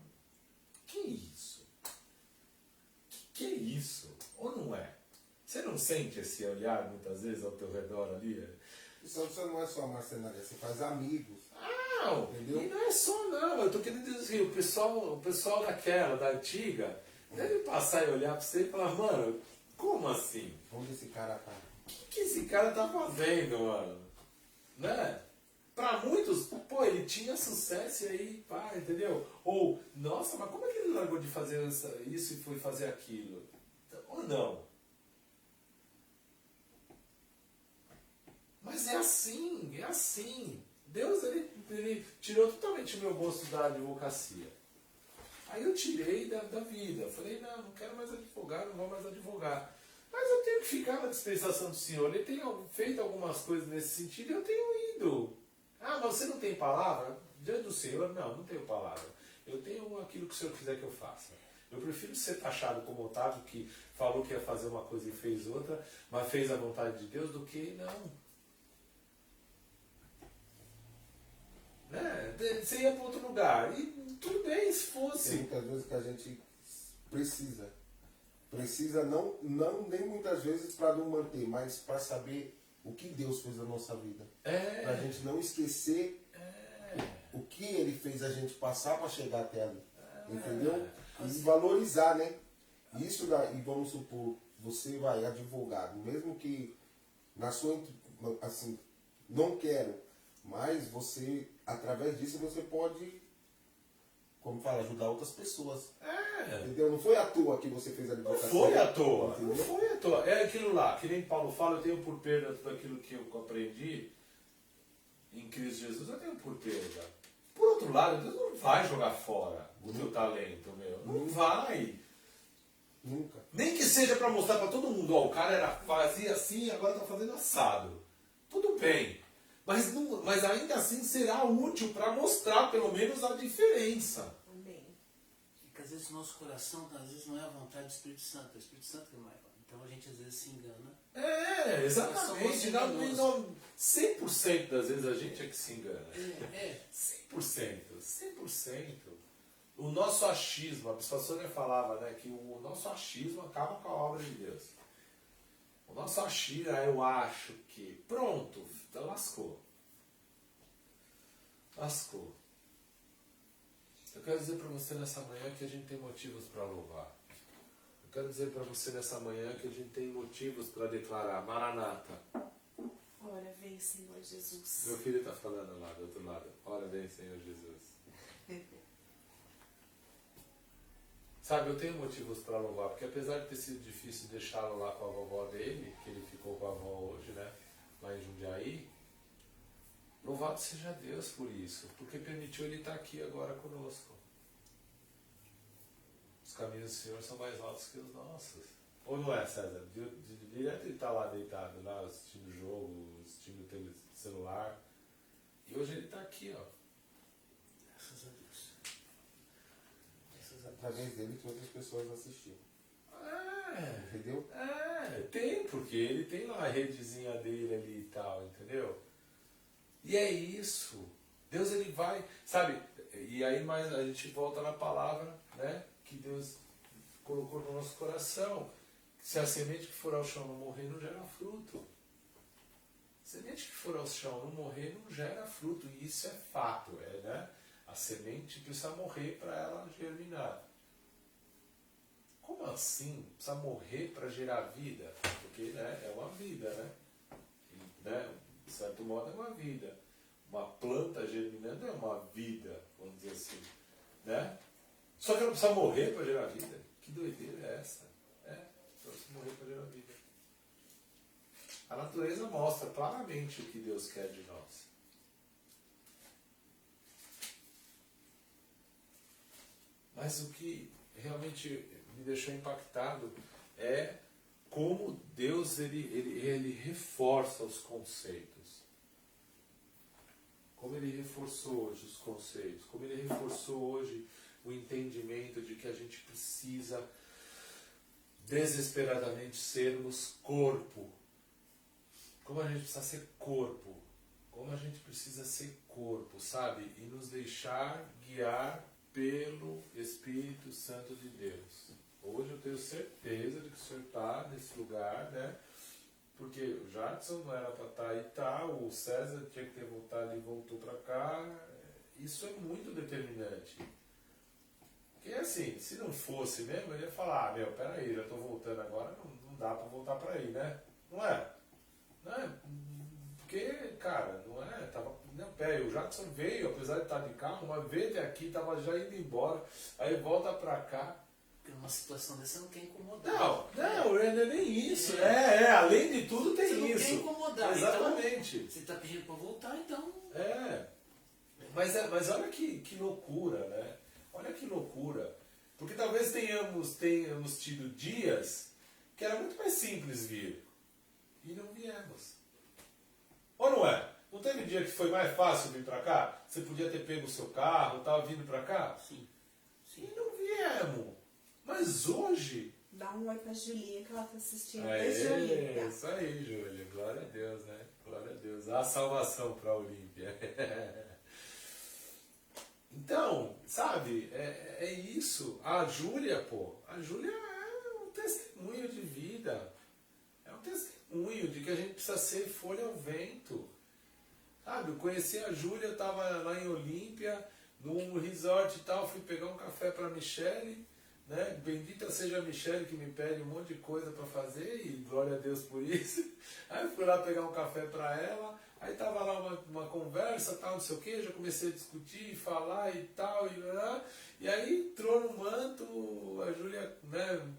que isso? Que é isso? Ou não é? Você não sente esse olhar muitas vezes ao teu redor ali? Isso você não é só marcenaria, você faz amigos. Não, entendeu? E não é só não. Eu tô querendo dizer assim, o pessoal da antiga, deve passar e olhar pra você e falar, mano, como assim? Onde esse cara tá? O que esse cara tá fazendo, mano? Né? Pra muitos, pô, ele tinha sucesso e aí, pá, entendeu? Ou, nossa, mas como é que ele largou de fazer isso e foi fazer aquilo? Ou não? Mas é assim. Deus, ele tirou totalmente o meu gosto da advocacia. Aí eu tirei da vida. Falei, não quero mais advogar, não vou mais advogar. Mas eu tenho que ficar na dispensação do Senhor. Ele tem feito algumas coisas nesse sentido e eu tenho ido. Ah, mas você não tem palavra? Diante do Senhor, não tenho palavra. Eu tenho aquilo que o Senhor quiser que eu faça. Eu prefiro ser taxado como Otávio, que falou que ia fazer uma coisa e fez outra, mas fez a vontade de Deus, do que não. Né? Você ia para outro lugar. E tudo bem se fosse. Tem muitas vezes que a gente precisa. Precisa não nem muitas vezes para não manter, mas para saber o que Deus fez na nossa vida. Para a gente não esquecer o que Ele fez a gente passar para chegar até ali. Entendeu? E valorizar, né? Isso daí, vamos supor, você vai advogado, mesmo que na sua, assim, não quero, Mas você, através disso, você pode, como fala, ajudar outras pessoas. Entendeu? Não foi à toa que você fez a Não advocacia. foi à toa. Entendeu? Não foi à toa. É aquilo lá, que nem Paulo fala, eu tenho por perda tudo aquilo que eu aprendi em Cristo Jesus, eu tenho por perda. Por outro lado, Deus não vai jogar fora o teu talento, meu. Não vai. Nunca. Nem que seja para mostrar para todo mundo, ó, o cara fazia assim e agora está fazendo assado. Tudo bem. Mas ainda assim será útil para mostrar pelo menos a diferença. Amém. Porque às vezes o nosso coração, às vezes não é a vontade do Espírito Santo, é o Espírito Santo que vai. Então a gente às vezes se engana. É, exatamente. 100% das vezes a gente é que se engana. 100%. O nosso achismo, a bispa Sônia falava, né, que o nosso achismo acaba com a obra de Deus. O nosso achismo, eu acho que, pronto, lascou. Lascou. Eu quero dizer para você nessa manhã que a gente tem motivos para louvar. Eu quero dizer para você nessa manhã que a gente tem motivos para declarar, Maranata. Ora vem, Senhor Jesus. Meu filho está falando lá do outro lado. Ora vem, Senhor Jesus. Sabe, eu tenho motivos para louvar, porque apesar de ter sido difícil deixá-lo lá com a vovó dele, que ele ficou com a avó hoje, né, lá em Jundiaí, louvado seja Deus por isso, porque permitiu ele estar aqui agora conosco. Os caminhos do Senhor são mais altos que os nossos. Ou não é, César? Direto ele está lá deitado, lá assistindo jogo, assistindo celular, e hoje ele está aqui, ó. Graças a Deus. Através dele que outras pessoas assistiam. Entendeu? Tem, porque ele tem lá a redezinha dele ali e tal, entendeu? E é isso. Deus, ele vai, sabe? E aí mais a gente volta na palavra, né? Que Deus colocou no nosso coração. Se a semente que for ao chão não morrer, não gera fruto. Semente que for ao chão não morrer, não gera fruto. E isso é fato, né? A semente precisa morrer para ela germinar. Como assim? Precisa morrer para gerar vida? Porque, né, é uma vida, né? E, né? De certo modo é uma vida. Uma planta germinando é uma vida, vamos dizer assim. Né? Só que ela precisa morrer para gerar vida. Que doideira é essa? Ela precisa morrer para gerar vida. A natureza mostra claramente o que Deus quer de nós. Mas o que realmente me deixou impactado é como Deus ele reforça os conceitos. Como ele reforçou hoje os conceitos. Como ele reforçou hoje o entendimento de que a gente precisa desesperadamente sermos corpo. Como a gente precisa ser corpo. Como a gente precisa ser corpo, sabe? E nos deixar guiar pelo Espírito Santo de Deus. Hoje eu tenho certeza de que o Senhor está nesse lugar, né? Porque o Jadson não era para estar aí, tá? O César tinha que ter voltado e voltou para cá. Isso é muito determinante. Porque assim, se não fosse mesmo, ele ia falar, peraí, já estou voltando agora, não dá para voltar para aí, né? Não é? Não é? Porque, cara, não é? O Jadson veio, apesar de estar de carro, mas veio até aqui, estava já indo embora, aí volta para cá. Porque numa situação dessa você não quer incomodar. Não é nem isso. Além de tudo tem você isso. Você não quer incomodar. Exatamente. Então, você está pedindo para voltar, então... Mas olha que loucura, né? Olha que loucura. Porque talvez tenhamos tido dias que era muito mais simples vir. E não viemos. Ou não é? Não teve dia que foi mais fácil vir para cá? Você podia ter pego o seu carro, estava vindo para cá? Sim. E não viemos. Mas hoje... Dá um oi pra Julinha que ela tá assistindo. É isso aí, Júlia. Glória a Deus, né? Glória a Deus. A salvação para a Olímpia. Então, sabe, é isso. A Júlia é um testemunho de vida. É um testemunho de que a gente precisa ser folha ao vento. Sabe, eu conheci a Júlia, eu estava lá em Olímpia, num resort e tal, fui pegar um café para a Michele, né? Bendita seja a Michelle que me pede um monte de coisa para fazer e glória a Deus por isso. Aí eu fui lá pegar um café para ela, aí tava lá uma conversa, tal, não sei o que, já comecei a discutir, falar e tal, e aí entrou no manto, a Júlia, né,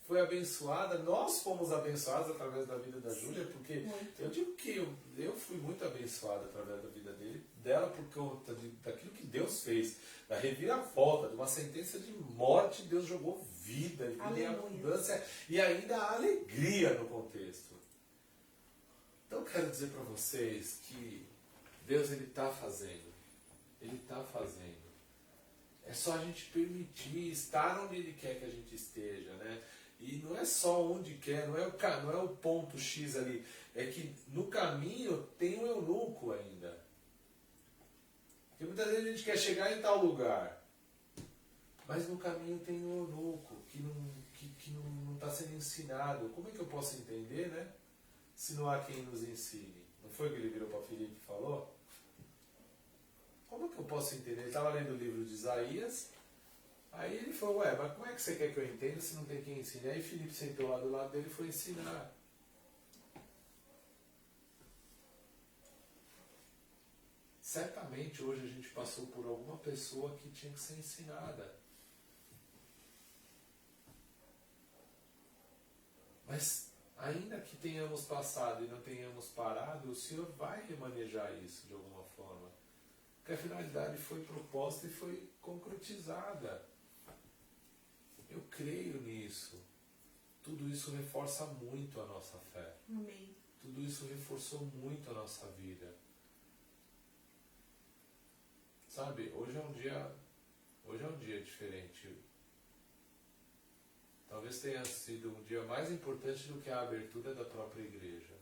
foi abençoada, nós fomos abençoados através da vida da Júlia, porque eu digo que eu fui muito abençoado através da vida dela por conta daquilo que Deus fez, da reviravolta, de uma sentença de morte, Deus jogou vida e abundância e ainda a alegria no contexto. Então eu quero dizer para vocês que Deus ele está fazendo, Ele está fazendo. É só a gente permitir estar onde Ele quer que a gente esteja, né? E não é só onde quer, não é o ponto X ali. É que no caminho tem um eunuco ainda. Porque muitas vezes a gente quer chegar em tal lugar. Mas no caminho tem um eunuco que não está sendo ensinado. Como é que eu posso entender, né? Se não há quem nos ensine. Não foi o que ele virou para Filipe e falou? Como é que eu posso entender? Ele estava lendo o livro de Isaías. Aí ele falou, mas como é que você quer que eu entenda se não tem quem ensine? Aí Filipe sentou lá do lado dele e foi ensinar. Certamente hoje a gente passou por alguma pessoa que tinha que ser ensinada. Mas ainda que tenhamos passado e não tenhamos parado, o Senhor vai remanejar isso de alguma forma. Porque a finalidade foi proposta e foi concretizada. Eu creio nisso. Tudo isso reforça muito a nossa fé. Amém. Tudo isso reforçou muito a nossa vida. Sabe, hoje é um dia diferente. Talvez tenha sido um dia mais importante do que a abertura da própria igreja.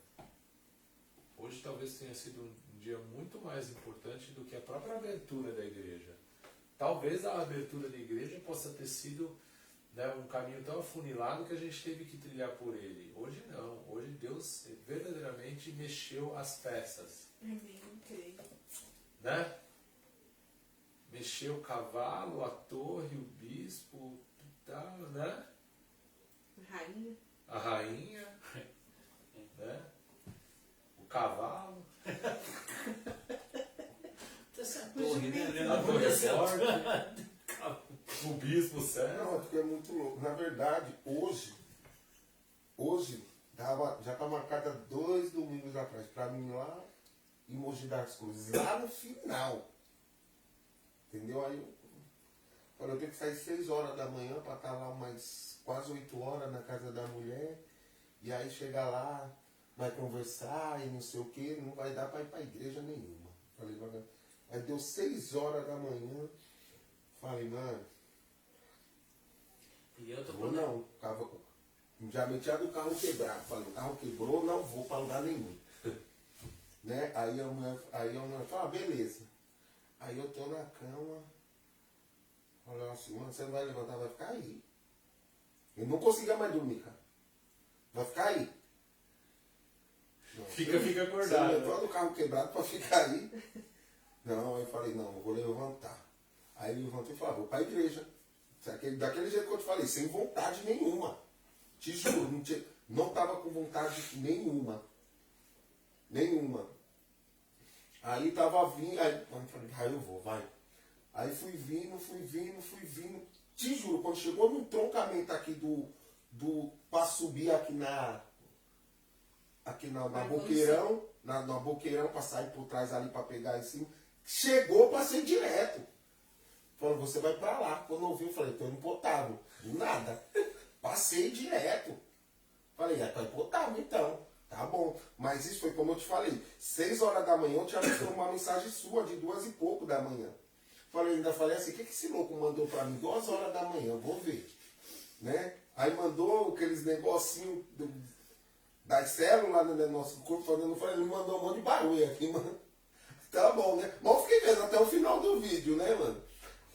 Hoje talvez tenha sido um dia muito mais importante do que a própria abertura da igreja. Talvez a abertura da igreja possa ter sido, né, um caminho tão afunilado que a gente teve que trilhar por ele. Hoje não. Hoje Deus verdadeiramente mexeu as peças. Amém, creio. Né? Mexeu o cavalo, a torre, o bispo, tal, né? Rainha. A rainha, né? O cavalo, Essa torre, né? a torre forte, o bispo Não, cego. porque é muito louco. Na verdade, hoje já tá marcada 2 domingos atrás, pra mim lá em Mogi das Cruzes, lá no final. Entendeu? Aí eu falei, eu tenho que sair 6 horas da manhã pra estar lá umas quase 8 horas na casa da mulher. E aí chegar lá, vai conversar e não sei o que, não vai dar pra ir pra igreja nenhuma. Falei, aí deu 6 horas da manhã, falei, mano, E eu tô vou não, já meti a do carro quebrado. Falei, o carro quebrou, não vou pra lugar nenhum. Né? Aí a mulher falou, beleza. Aí eu tô na cama, falei assim, mano, você não vai levantar, vai ficar aí. Eu não conseguia mais dormir, cara. Vai ficar aí. Não, Fica acordado. Você entrou no carro quebrado pra ficar aí. Não, aí eu falei, não, eu vou levantar. Aí eu levantei e falei, vou pra igreja. Daquele jeito que eu te falei, sem vontade nenhuma. Te juro, não tava com vontade nenhuma. Nenhuma. Aí tava vindo, aí eu falei, eu vou, vai. Aí fui vindo. Te juro, quando chegou no entroncamento aqui pra subir aqui na Boqueirão, na Boqueirão, pra sair por trás ali pra pegar em cima, chegou pra ser direto. Falou, você vai pra lá. Quando eu vi, eu falei, tô indo pro Otávio. Do nada. Passei direto. Falei, tô indo pro Otávio então. Tá bom. Mas isso foi como eu te falei. 6 horas da manhã eu tinha visto uma mensagem sua de 2 e pouco da manhã. Ainda falei assim, o que esse louco mandou pra mim? 2 horas da manhã, eu vou ver. Né? Aí mandou aqueles negocinhos das células no nosso corpo, eu falei, ele mandou um monte de barulho aqui, mano. Tá bom, né? Mas eu fiquei vendo até o final do vídeo, né, mano?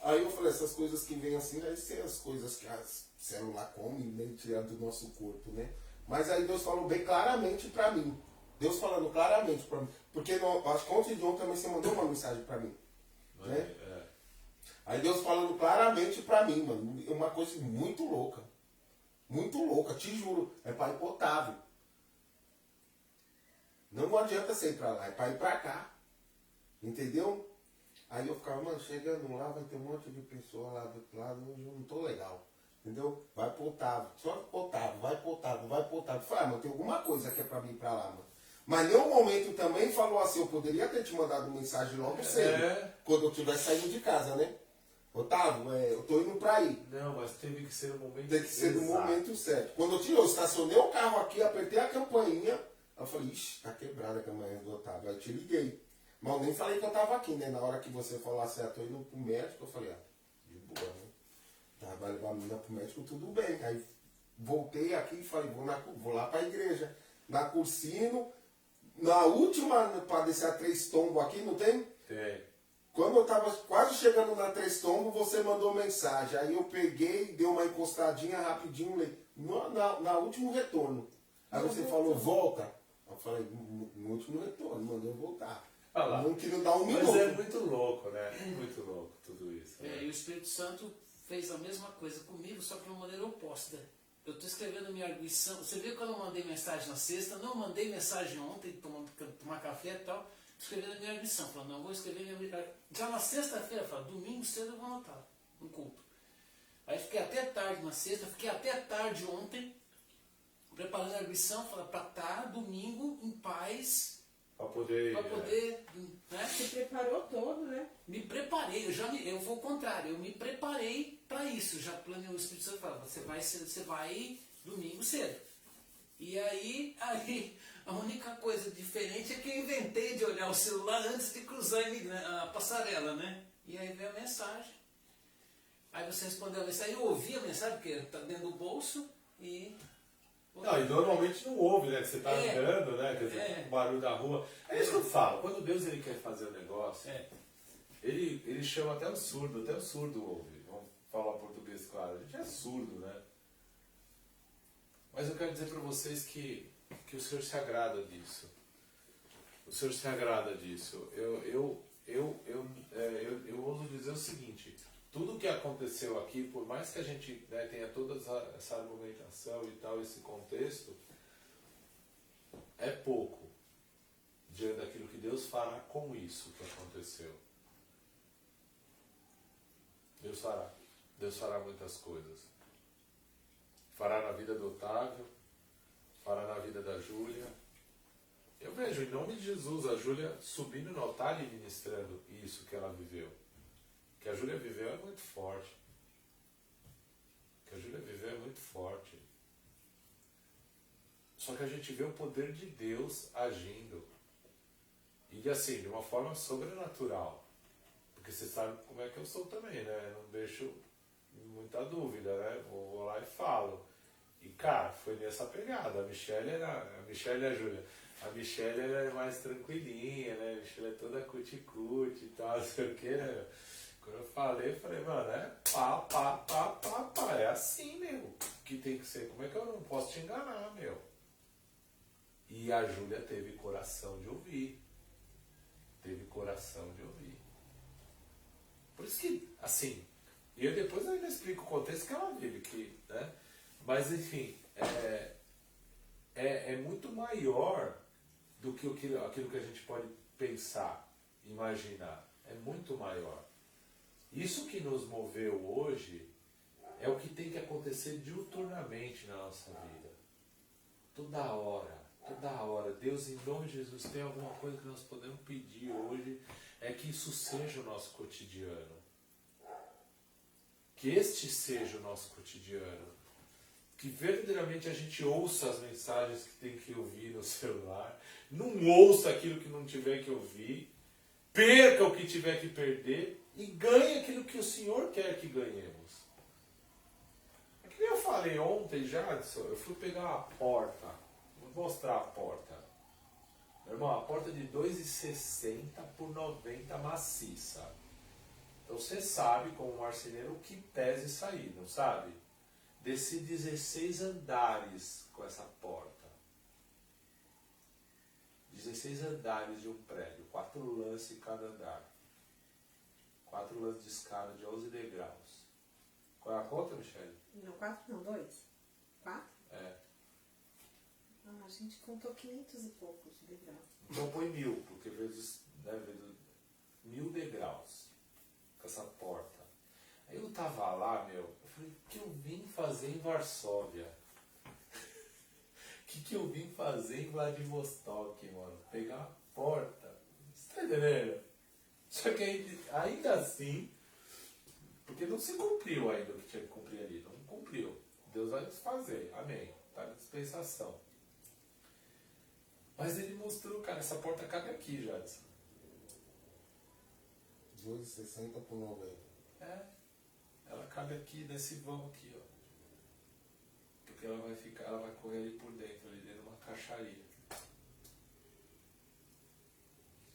Aí eu falei, essas coisas que vêm assim, vai ser as coisas que as células comem, né, tirando do nosso corpo, né? Mas aí Deus falou bem claramente pra mim. Deus falando claramente pra mim. Porque acho que ontem de ontem também você mandou uma mensagem pra mim. Né? Aí Deus falando claramente pra mim, mano, é uma coisa muito louca. Muito louca, te juro. É pra ir pro Otávio. Não adianta você ir pra lá, é pra ir pra cá. Entendeu? Aí eu ficava, mano, chegando lá, vai ter um monte de pessoa lá do outro lado, hoje eu não tô legal. Entendeu? Vai pro Otávio, só pro Otávio, vai pro Otávio, vai pro Otávio. Falei, mano, tem alguma coisa que é pra mim ir pra lá, mano. Mas em nenhum momento também falou assim, eu poderia ter te mandado mensagem logo cedo, quando eu estiver saindo de casa, né? Otávio, eu tô indo pra aí. Não, mas teve que ser no momento Tem que ser no exato. momento certo. Quando eu estacionei o carro aqui, apertei a campainha, eu falei, ixi, tá quebrada a campainha do Otávio. Aí eu te liguei. Mas eu nem falei que eu tava aqui, né? Na hora que você falou assim, tô indo pro médico, eu falei, de boa, né? Tá, vai levar a menina pro médico, tudo bem. Aí voltei aqui e falei, vou lá pra igreja. Na Cursino, na última, pra descer a 3 Tombos aqui, não tem? Tem. Quando eu tava quase chegando na 3 Tombos, você mandou mensagem. Aí eu peguei, dei uma encostadinha rapidinho, na último retorno. Aí você falou, volta. Eu falei, no último retorno, mandou eu voltar. Não queria dar um minuto. Mas é muito louco, né? Muito louco tudo isso. Né? E o Espírito Santo fez a mesma coisa comigo, só que de uma maneira oposta. Eu estou escrevendo minha arguição. Você viu que eu não mandei mensagem na sexta, não mandei mensagem ontem, tomar café e tal. Escrevendo a minha arguição. Falando, não, vou escrever minha arguição. Já na sexta-feira, domingo cedo eu vou anotar no culto. Aí fiquei até tarde na sexta, fiquei até tarde ontem, preparando a arguição, para estar domingo em paz. Para poder. Né? Se preparou todo, né? Me preparei, eu vou ao contrário, eu me preparei para isso, já planejei. O Espírito Santo fala, você vai domingo cedo. E aí a única coisa diferente é que eu inventei de olhar o celular antes de cruzar a passarela, né? E aí veio a mensagem. Aí você respondeu a mensagem, eu ouvi a mensagem, porque está dentro do bolso e... Não, e normalmente não ouve, né? Que você tá andando, né? Quer dizer, o barulho da rua. É isso que eu falo. Quando Deus ele quer fazer o negócio, ele chama até o surdo ouve. Vamos falar português, claro. A gente é surdo, né? Mas eu quero dizer para vocês que o Senhor se agrada disso. O Senhor se agrada disso. Eu ouso dizer o seguinte. Tudo que aconteceu aqui, por mais que a gente tenha toda essa argumentação e tal, esse contexto, é pouco diante daquilo que Deus fará com isso que aconteceu. Deus fará. Deus fará muitas coisas. Fará na vida do Otávio, fará na vida da Júlia. Eu vejo, em nome de Jesus, a Júlia subindo no altar e ministrando isso que ela viveu. O que a Júlia viveu é muito forte. O que a Júlia viveu é muito forte. Só que a gente vê o poder de Deus agindo. E assim, de uma forma sobrenatural. Porque você sabe como é que eu sou também, né? Não deixo muita dúvida, né? Vou lá e falo. E cara, foi nessa pegada. A Michelle e a Júlia. A Michelle ela é mais tranquilinha, né? A Michelle é toda cuti-cuti e tal, não sei o que, né? Quando eu falei, mano, é assim, meu, que tem que ser. Como é que eu não posso te enganar, meu? E a Júlia teve coração de ouvir. Teve coração de ouvir. Por isso que, assim, e eu depois ainda explico o contexto que ela vive, que, né? Mas, enfim, é muito maior do que aquilo que a gente pode pensar, imaginar. É muito maior. Isso que nos moveu hoje é o que tem que acontecer diuturnamente na nossa vida. Toda hora. Deus, em nome de Jesus, tem alguma coisa que nós podemos pedir hoje, é que isso seja o nosso cotidiano. Que este seja o nosso cotidiano. Que verdadeiramente a gente ouça as mensagens que tem que ouvir no celular, não ouça aquilo que não tiver que ouvir, perca o que tiver que perder, e ganhe aquilo que o Senhor quer que ganhemos. É que nem eu falei ontem, Jadson, eu fui pegar uma porta. Vou mostrar a porta. Meu irmão, a porta de 2,60 por 90 maciça. Então você sabe, como marceneiro, o que pesa isso aí, não sabe? Desci 16 andares com essa porta. 16 andares de um prédio. 4 lances em cada andar. 4 lances de escada de 11 degraus. Qual é a conta, Michele? Não, 4 não, 2. 4? É. Ah, a gente contou 500 e poucos degraus. Então põe 1000, porque vezes 1000 degraus com essa porta. Aí eu tava lá, meu, eu falei, o que eu vim fazer em Varsóvia? O que eu vim fazer em Vladivostok, mano? Pegar a porta. Você tá entendendo? Só que ainda assim, porque não se cumpriu ainda o que tinha que cumprir ali. Não cumpriu. Deus vai desfazer. Amém. Tá na dispensação. Mas ele mostrou, cara, essa porta cabe aqui, Jadson. 2,60 por 90. É. Ela cabe aqui, nesse vão aqui, ó. Porque ela vai ficar, ela vai correr ali por dentro, ali dentro de uma caixaria.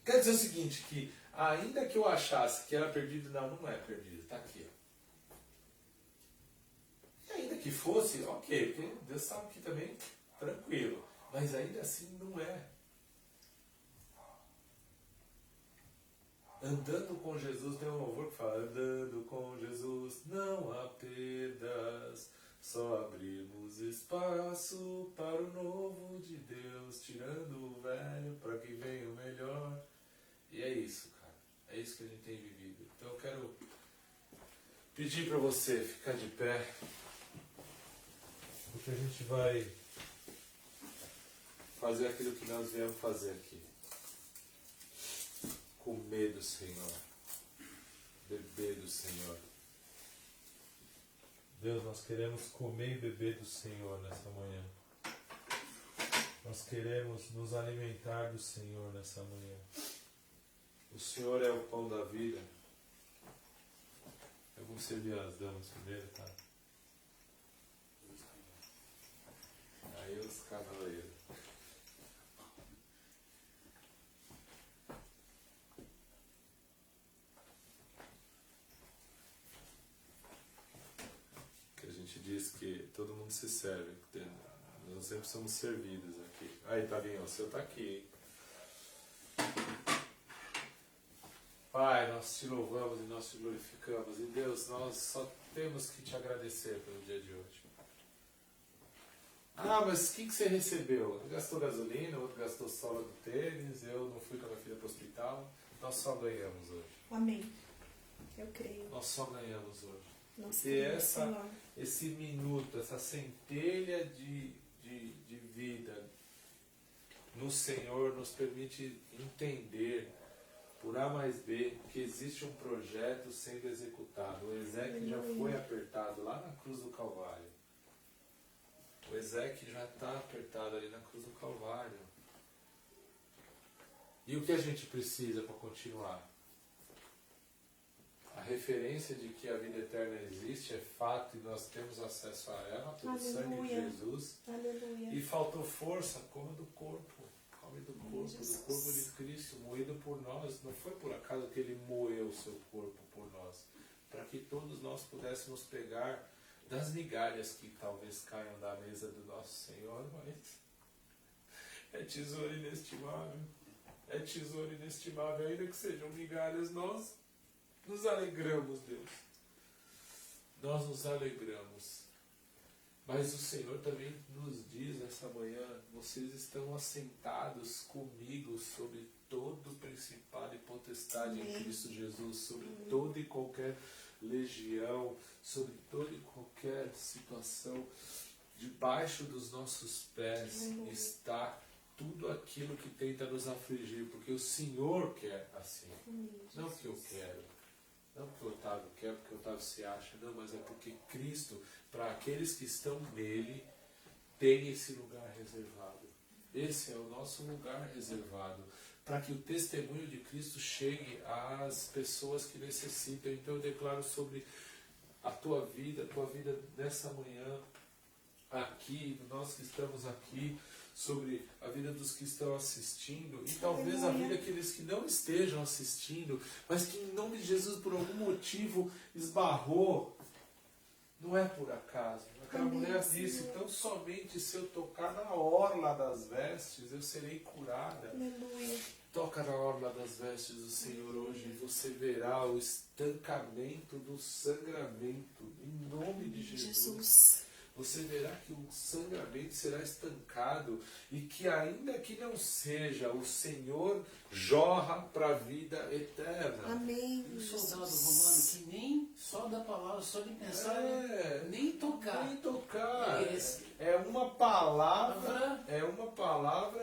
Quer dizer o seguinte, que ainda que eu achasse que era perdido, não é perdido, tá aqui, ó. E ainda que fosse, ok, porque Deus estava aqui também, tranquilo. Mas ainda assim não é. Andando com Jesus, tem um louvor que fala, andando com Jesus não há perdas, só abrimos espaço para o novo de Deus, tirando o velho para que venha o melhor. E é isso, cara. É isso que a gente tem vivido. Então eu quero pedir para você ficar de pé, porque a gente vai fazer aquilo que nós viemos fazer aqui. Comer do Senhor. Beber do Senhor. Deus, nós queremos comer e beber do Senhor nessa manhã. Nós queremos nos alimentar do Senhor nessa manhã. O Senhor é o pão da vida. Eu vou servir as damas primeiro, tá? Aí os cavaleiros. Que a gente diz que todo mundo se serve. Nós sempre somos servidos aqui. Aí, Tavinho, o seu tá aqui, hein? Pai, nós te louvamos e nós te glorificamos. E Deus, nós só temos que te agradecer pelo dia de hoje. Ah, mas o que você recebeu? Um gastou gasolina, outro gastou sola do tênis, eu não fui com a minha filha para o hospital. Nós só ganhamos hoje. Amém. Eu creio. Nós só ganhamos hoje. Nós Porque cremos, Senhor. esse minuto, essa centelha de vida no Senhor nos permite entender, por A mais B, que existe um projeto sendo executado. O Ezequiel já foi apertado lá na cruz do Calvário. O Ezequiel já está apertado ali na cruz do Calvário. E o que a gente precisa para continuar? A referência de que a vida eterna existe é fato e nós temos acesso a ela pelo sangue de Jesus. Aleluia. E faltou força, coma do corpo. Come do corpo de Cristo, moído por nós. Não foi por acaso que ele moeu o seu corpo por nós. Para que todos nós pudéssemos pegar das migalhas que talvez caiam da mesa do nosso Senhor, mas é tesouro inestimável. É tesouro inestimável, ainda que sejam migalhas, nós nos alegramos, Deus. Nós nos alegramos. Mas o Senhor também nos diz essa manhã, vocês estão assentados comigo sobre todo o principado e potestade em Cristo Jesus, sobre toda e qualquer legião, sobre toda e qualquer situação. Debaixo dos nossos pés está tudo aquilo que tenta nos afligir, porque o Senhor quer assim. Não que eu quero. Não porque o Otávio quer, porque o Otávio se acha, não, mas é porque Cristo, para aqueles que estão nele, tem esse lugar reservado. Esse é o nosso lugar reservado, para que o testemunho de Cristo chegue às pessoas que necessitam. Então eu declaro sobre a tua vida nessa manhã, aqui, nós que estamos aqui, sobre a vida dos que estão assistindo e talvez a vida daqueles que não estejam assistindo, mas que em nome de Jesus por algum motivo esbarrou. Não é por acaso. Aquela mulher disse, então somente se eu tocar na orla das vestes eu serei curada. Aleluia. Toca na orla das vestes do Senhor hoje e você verá o estancamento do sangramento, em nome de Jesus. Você verá que o sangramento será estancado e que ainda que não seja, o Senhor jorra para a vida eterna. Amém. Um soldado romano que nem só da palavra, só de pensar, nem tocar. Nem tocar. Esse. É uma palavra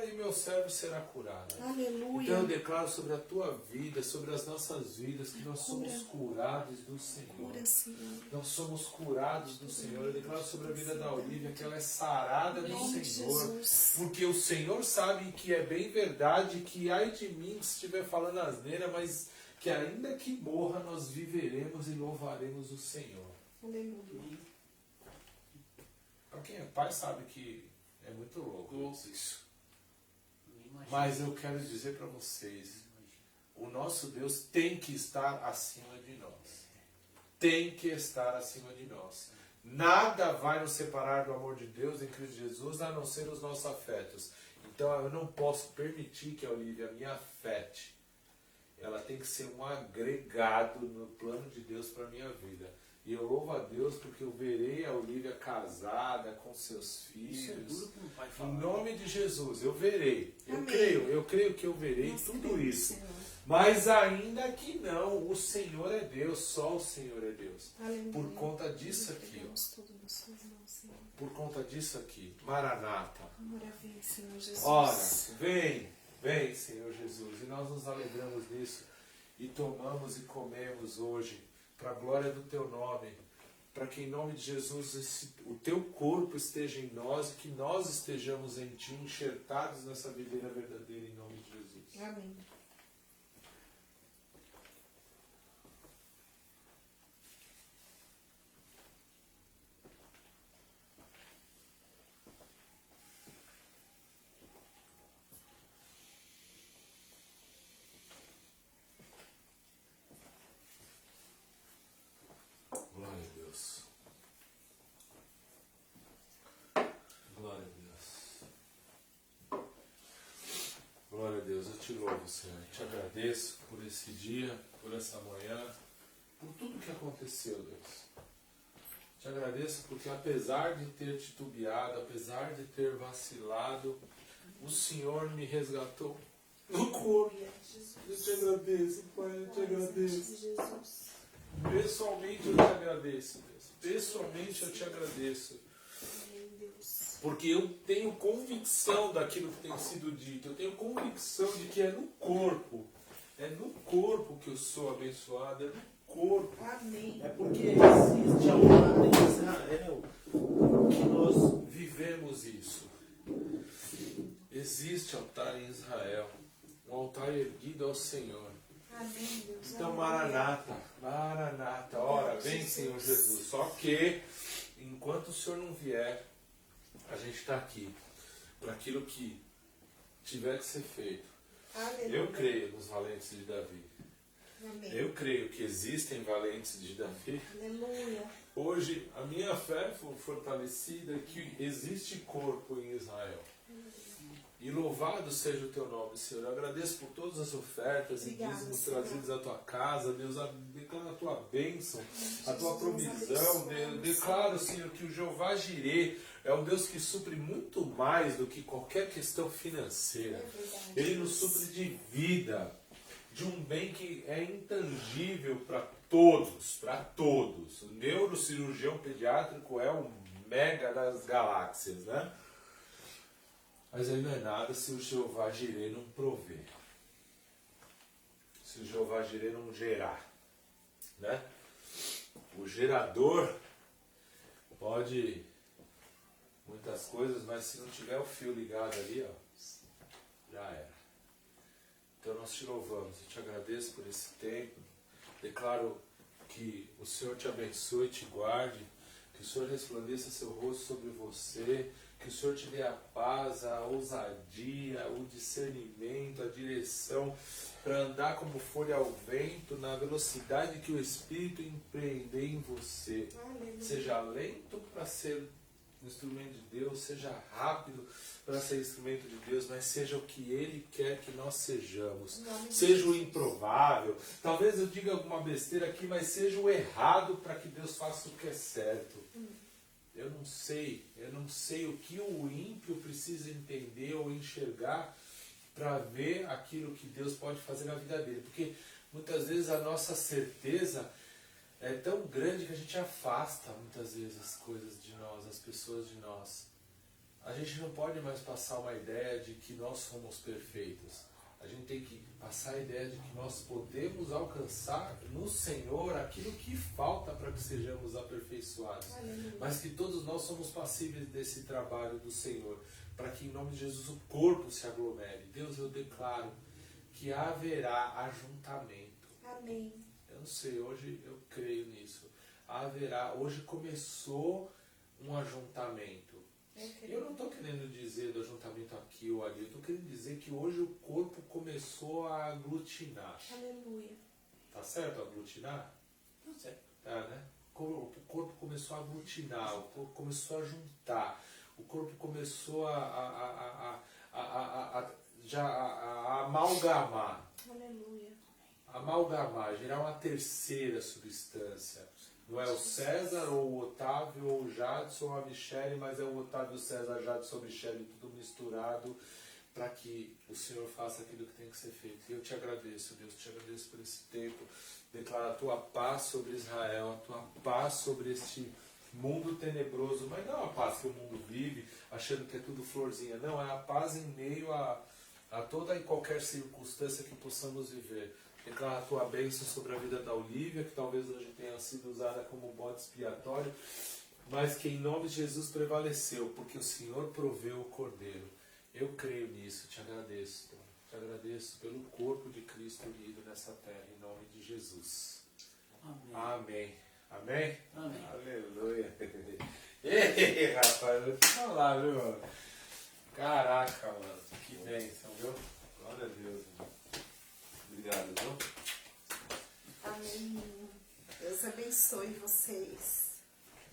e meu servo será curado. Aleluia. Então eu declaro sobre a tua vida, sobre as nossas vidas, que nós somos curados do Senhor. Cura, Senhor. Nós somos curados do Senhor. Eu declaro sobre a vida da Olívia que ela é sarada do Nome de Senhor. Jesus. Porque o Senhor sabe que é bem verdade, que ai de mim se estiver falando asneira, mas que ainda que morra nós viveremos e louvaremos o Senhor. Aleluia. Para quem é pai sabe que é muito louco isso. Imagina. Mas eu quero dizer para vocês, o nosso Deus tem que estar acima de nós. Tem que estar acima de nós. Nada vai nos separar do amor de Deus em Cristo Jesus, a não ser os nossos afetos. Então eu não posso permitir que a Olívia me afete. Ela tem que ser um agregado no plano de Deus para a minha vida. E eu louvo a Deus porque eu verei a Olívia casada com seus Isso é filhos. duro para um pai Em falar. nome de Jesus, eu verei. Eu Amém. creio que eu verei Nós tudo cremos, isso. Senhor. Mas ainda que não, o Senhor é Deus, só o Senhor é Deus. Aleluia. Por conta disso aqui, ó. Entregamos tudo nas suas mãos, Senhor. Por conta disso aqui, Maranata. Amor, vem, Senhor Jesus. Ora, vem, Senhor Jesus. E nós nos alegramos nisso. E tomamos e comemos hoje, para a glória do Teu nome. Para que em nome de Jesus o Teu corpo esteja em nós e que nós estejamos em Ti, enxertados nessa videira verdadeira em nome de Jesus. Amém. Glória a Deus. Glória a Deus. Glória a Deus. Eu te louvo, Senhor. Eu te agradeço por esse dia, por essa manhã, por tudo que aconteceu, Deus. Te agradeço porque apesar de ter titubeado, apesar de ter vacilado, o Senhor me resgatou no corpo. Eu te agradeço, Pai. Eu te agradeço. Jesus. Pessoalmente eu te agradeço, Deus. Pessoalmente eu te agradeço. Amém, Deus. Porque eu tenho convicção daquilo que tem sido dito. Eu tenho convicção de que é no corpo. É no corpo que eu sou abençoado. É no corpo. Amém. É porque existe altar em Israel que nós Vivemos isso. Existe altar em Israel. Um altar erguido ao Senhor. Amém, Deus. Então, Aleluia. Maranata, ora, vem Senhor Jesus. Só que, enquanto o Senhor não vier, a gente está aqui para aquilo que tiver que ser feito. Aleluia. Eu creio nos valentes de Davi. Amém. Eu creio que existem valentes de Davi. Aleluia. Hoje, a minha fé foi fortalecida que existe corpo em Israel. E louvado seja o teu nome, Senhor. Eu agradeço por todas as ofertas Obrigada, e dízimos Senhor. trazidos à tua casa. Deus, declaro a tua bênção, a tua Jesus, provisão. abençoa-nos. Declaro, Senhor, que o Jeová Jirê é um Deus que supre muito mais do que qualquer questão financeira. É verdade. Ele nos supre de vida, de um bem que é intangível para todos, para todos. O neurocirurgião pediátrico é um mega das galáxias, né? Mas aí não é nada se o Jeová Jirê não prover. Se o Jeová Jirê não gerar, né? O gerador pode muitas coisas, mas se não tiver o fio ligado ali, ó, já era. Então nós te louvamos, eu te agradeço por esse tempo. Declaro que o Senhor te abençoe e te guarde, que o Senhor resplandeça seu rosto sobre você, que o Senhor te dê a paz, a ousadia, o discernimento, a direção para andar como folha ao vento, na velocidade que o Espírito empreender em você. Aleluia. Seja lento para ser um instrumento de Deus, seja rápido para ser instrumento de Deus, mas seja o que Ele quer que nós sejamos. Seja o improvável. Talvez eu diga alguma besteira aqui, mas seja o errado para que Deus faça o que é certo. Eu não sei o que o ímpio precisa entender ou enxergar para ver aquilo que Deus pode fazer na vida dele. Porque muitas vezes a nossa certeza é tão grande que a gente afasta muitas vezes as coisas de nós, as pessoas de nós. A gente não pode mais passar uma ideia de que nós somos perfeitos. A gente tem que passar a ideia de que nós podemos alcançar no Senhor aquilo que falta para que sejamos aperfeiçoados. Aleluia. Mas que todos nós somos passíveis desse trabalho do Senhor, para que em nome de Jesus o corpo se aglomere. Deus, eu declaro que haverá ajuntamento. Amém. Eu não sei, hoje eu creio nisso. Haverá, hoje começou um ajuntamento. Eu não estou querendo dizer do ajuntamento aqui ou ali, eu estou querendo dizer que hoje o corpo começou a aglutinar. Aleluia. Tá certo aglutinar? Tá certo. Tá, né? O corpo começou a aglutinar, o corpo começou a juntar, o corpo começou a amalgamar. Aleluia. Amalgamar, gerar uma terceira substância. Não é o César, ou o Otávio, ou o Jadson, ou a Michele, mas é o Otávio, o César, Jadson, a Michele, tudo misturado, para que o Senhor faça aquilo que tem que ser feito. E eu te agradeço, Deus, te agradeço por esse tempo. Declaro a tua paz sobre Israel, a tua paz sobre este mundo tenebroso, mas não a paz que o mundo vive, achando que é tudo florzinha. Não, é a paz em meio a toda e qualquer circunstância que possamos viver. Declara a tua bênção sobre a vida da Olívia, que talvez hoje tenha sido usada como bode expiatório, mas que em nome de Jesus prevaleceu, porque o Senhor proveu o Cordeiro. Eu creio nisso, te agradeço, Deus. Te agradeço pelo corpo de Cristo unido nessa terra, em nome de Jesus. Amém. Amém. Amém? Amém. Aleluia. Ei, rapaz, vou te falar, viu, mano? Caraca, mano, que bênção, viu? Glória a Deus, mano. Obrigado, viu? Amém. Deus abençoe vocês.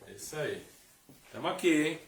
É isso aí. Estamos aqui, hein?